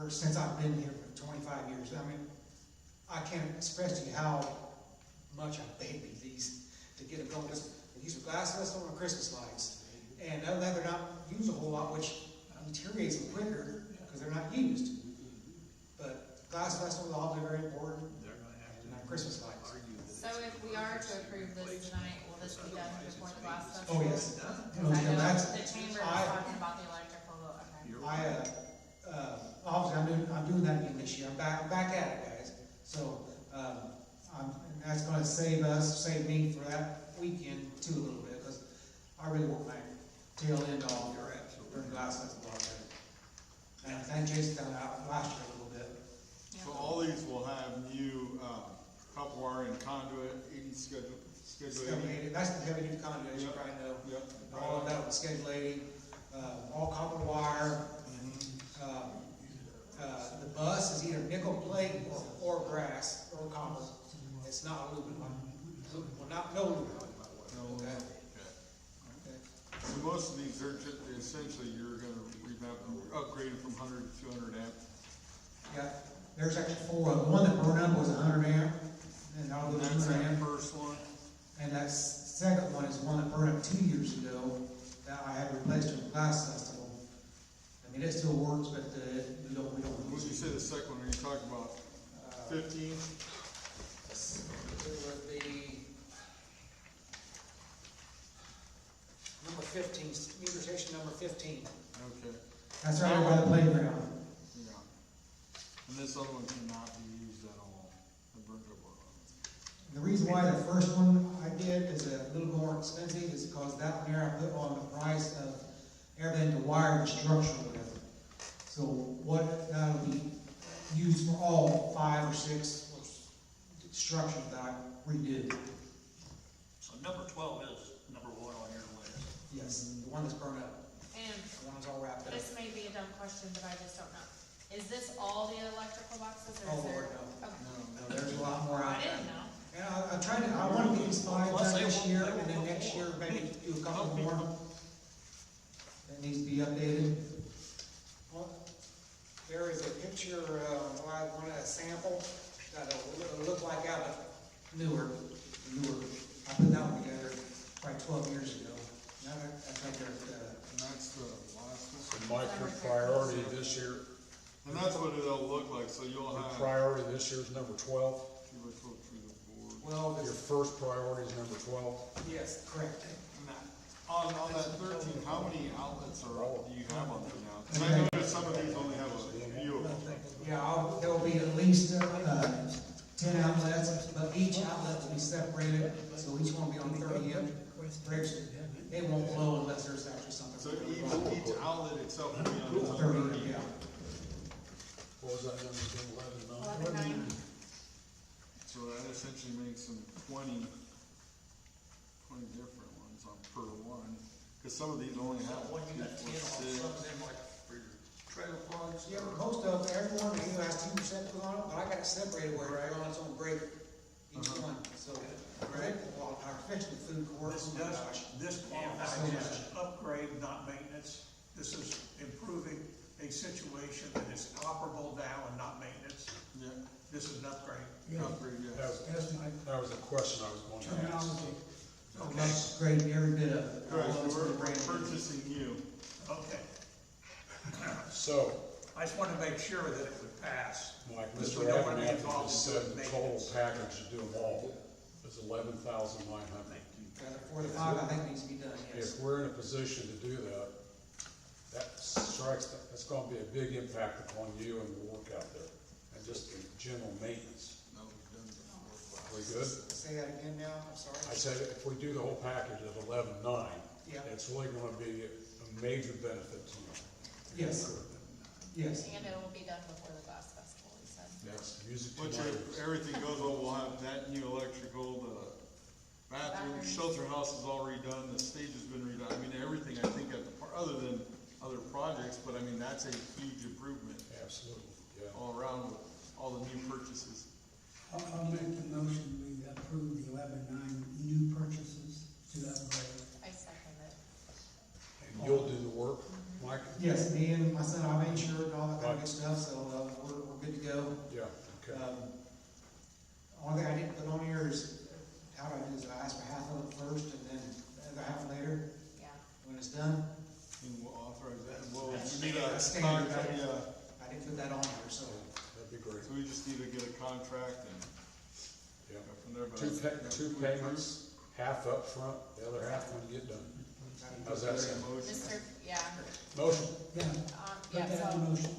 since I've been here for 25 years. I mean, I can't express to you how much I've babied these to get them going. These are glass vessel and Christmas lights. And other than that, they're not used a whole lot, which deteriorates them quicker because they're not used. But glass vessels are obviously very important, and Christmas lights. So if we are to approve this tonight, will this be done before the glass stuff? Oh, yes. Because I know That's- the chamber was talking about the electrical, okay. Obviously, I'm doing that again this year. I'm back at it, guys. So, and that's gonna save me for that weekend too a little bit, because I really work my tail end off during glass festival out there. And I think Jason done out last year a little bit. So all these will have new, copper wire and conduit, 80 schedule 80. That's the heavy duty conduit, as you probably know. Yep. All of that with Schedule 80, all copper wire. The bus is either nickel plate or brass or copper. It's not aluminum. Well, no aluminum. Okay. So most of these are just, essentially, you're gonna revamp them, upgrade them from 100 to 200 amp. Yeah, there's actually 4 of them. The one that burned up was 100 amp, and I'll go to That's 200 that amp. first one. And that second one is one that burned up 2 years ago, that I had replaced with glass festival. I mean, it still works, but we don't When use you it. say the second one, are you talking about 15? It would be number 15, meter station number 15. Okay, That's right by the playground. yeah. And this other one cannot be used at all, the burnt up one. The reason why the first one I did is a little more expensive is because that one there I put on the price of everything to wire the structure with. So what that'll be used for all 5 or 6 structures that I redo. So number 12 is number 1 on your list. Yes, the one that's burned up, And the one that's all wrapped up. this may be a dumb question, but I just don't know. Is this all the electrical boxes, or Oh, is there? Lord, no. Okay. No, there's a lot more out I there. didn't know. And I want to get these 5 Plus, done they this won't- year, they and then won't next go year, more. maybe do a couple more. That needs to be updated. Well, there is a picture, one of a sample, that'll look like that, but newer. I put that one together probably 12 years ago. Now that's right there, And that's the last So one. Mike, your priority this year, And that's what it'll look like, so you'll your have. priority this year is number 12. If you look through the board. well, Your this, first priority is number 12. yes, correct. On that 13, how many outlets do you have on there now? 'Cause I noticed some of these only have a few of them. Yeah, there'll be at least, 10 outlets, but each outlet will be separated, so each one will be on 30 amp bricks. It won't blow unless there's actually something. So each outlet itself will be on its own 30, 30. yeah. What was that number again, 11, 9? 11-9. So that essentially makes them 20 different ones on per one. Because some of these only have One, you got 2, 10 4, on 6. some of them, like for your trailer plugs. Yeah, most of everyone, they either has 2% put on it, but I got it separated where they're on its own break, each one, so. Well, especially food courts, oh my gosh. This qualifies as an upgrade, not maintenance. This is improving a situation that is operable now and not maintenance. Yeah, This is an upgrade. upgrade, yeah. That's my That was a question I was going to ask. terminology. That's great, every bit of it. Right, All so of it's we're brand new. purchasing you. Okay. So, I just wanted to make sure that it would pass. like Because Mr. we don't want to be Abernathy involved just in said, doing the total maintenance. package to do them all is 11,900. For the 5, I think needs to be done, yes. If we're in a position to do that, that's gonna be a big impact upon you and the work out there, and just the general maintenance. No, we've done before. We good? Say that again now, I'm sorry. I said, if we do the whole package at 11,900, Yeah. it's really gonna be a major benefit to you. Yes, yes. And it will be done before the glass festival, he said. That's music to Which my if ears. everything goes well, we'll have that new electrical, the bathroom, Bathrooms. shelter house is all redone, the stage has been redone. I mean, everything I think at the, other than other projects, but I mean, that's a huge improvement Absolutely, yeah. all around with all the new purchases. I'll make the motion, we approve the 11-9 new purchases to upgrade. I second it. And you'll do the work, Mike? Yes, me and my son, I've insured and all that kind of good stuff, so, we're good to go. Yeah, okay. Only thing I didn't put on here is, how do I do this, I ask for half of it first and then the other half later, Yeah. when it's done. And we'll authorize that, well, That's we need a standard, contract, right? yeah. I didn't put that on here, so. That'd be great. So we just need to get a contract and Yeah. go from there, but. Two payments, half up front, the other half when you get done. How's that sound? Mr., yeah, Motion. Yeah, yeah, put that so, in motion.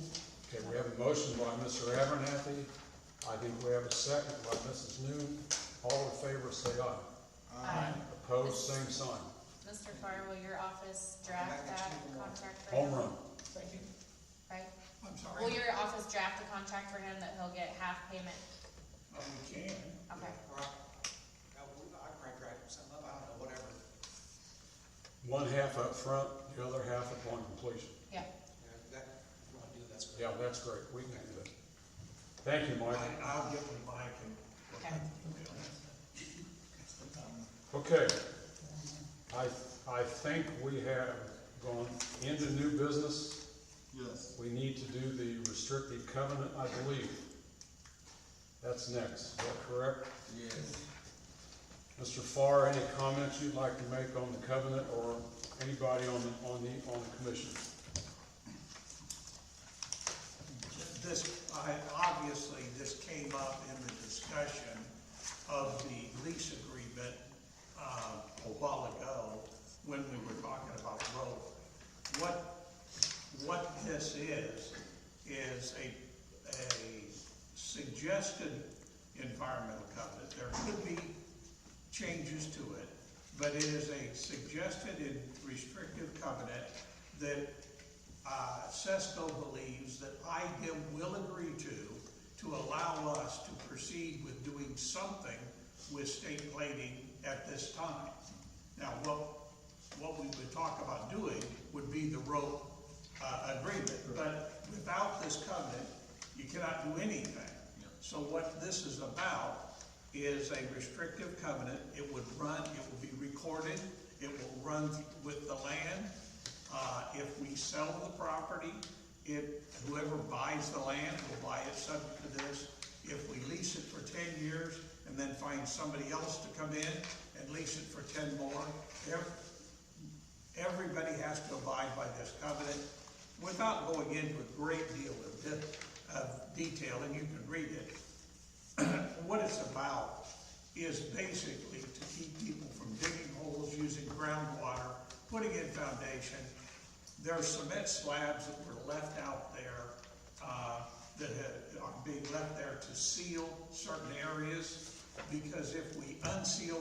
Okay, we have a motion by Mr. Abernathy. I think we have a second by Mrs. Noon. All in favor, say aye. Aye. Opposed, same sign. Mr. Farr, will your office draft that contract for Home him? run. Right? I'm Will sorry. your office draft a contract for him that he'll get half payment? Oh, we can. Okay. I probably drag something up, I don't know, whatever. One half up front, the other half upon completion. Yeah. If you want to do, that's great. Yeah, that's great. We can do that. Thank you, Mike. I'll get with Mike and. Okay. Okay. I think we have gone into new business. Yes. We need to do the restricted covenant, I believe. That's next. Is that correct? Yes. Mr. Farr, any comments you'd like to make on the covenant, or anybody on the commission? Obviously, this came up in the discussion of the lease agreement, a while ago, when we were talking about the road. What this is a suggested environmental covenant. There could be changes to it, but it is a suggested and restrictive covenant that Sesco believes that IDEM will agree to allow us to proceed with doing something with state plating at this time. Now, what we would talk about doing would be the road agreement, but without this covenant, you cannot do anything. So what this is about is a restrictive covenant. It would run, it will be recorded, it will run with the land. If we sell the property, whoever buys the land will buy it subject to this. If we lease it for 10 years and then find somebody else to come in and lease it for 10 more, everybody has to abide by this covenant without going into a great deal of detail, and you can read it. What it's about is basically to keep people from digging holes using groundwater putting in foundation. There are cement slabs that were left out there, are being left there to seal certain areas, because if we unseal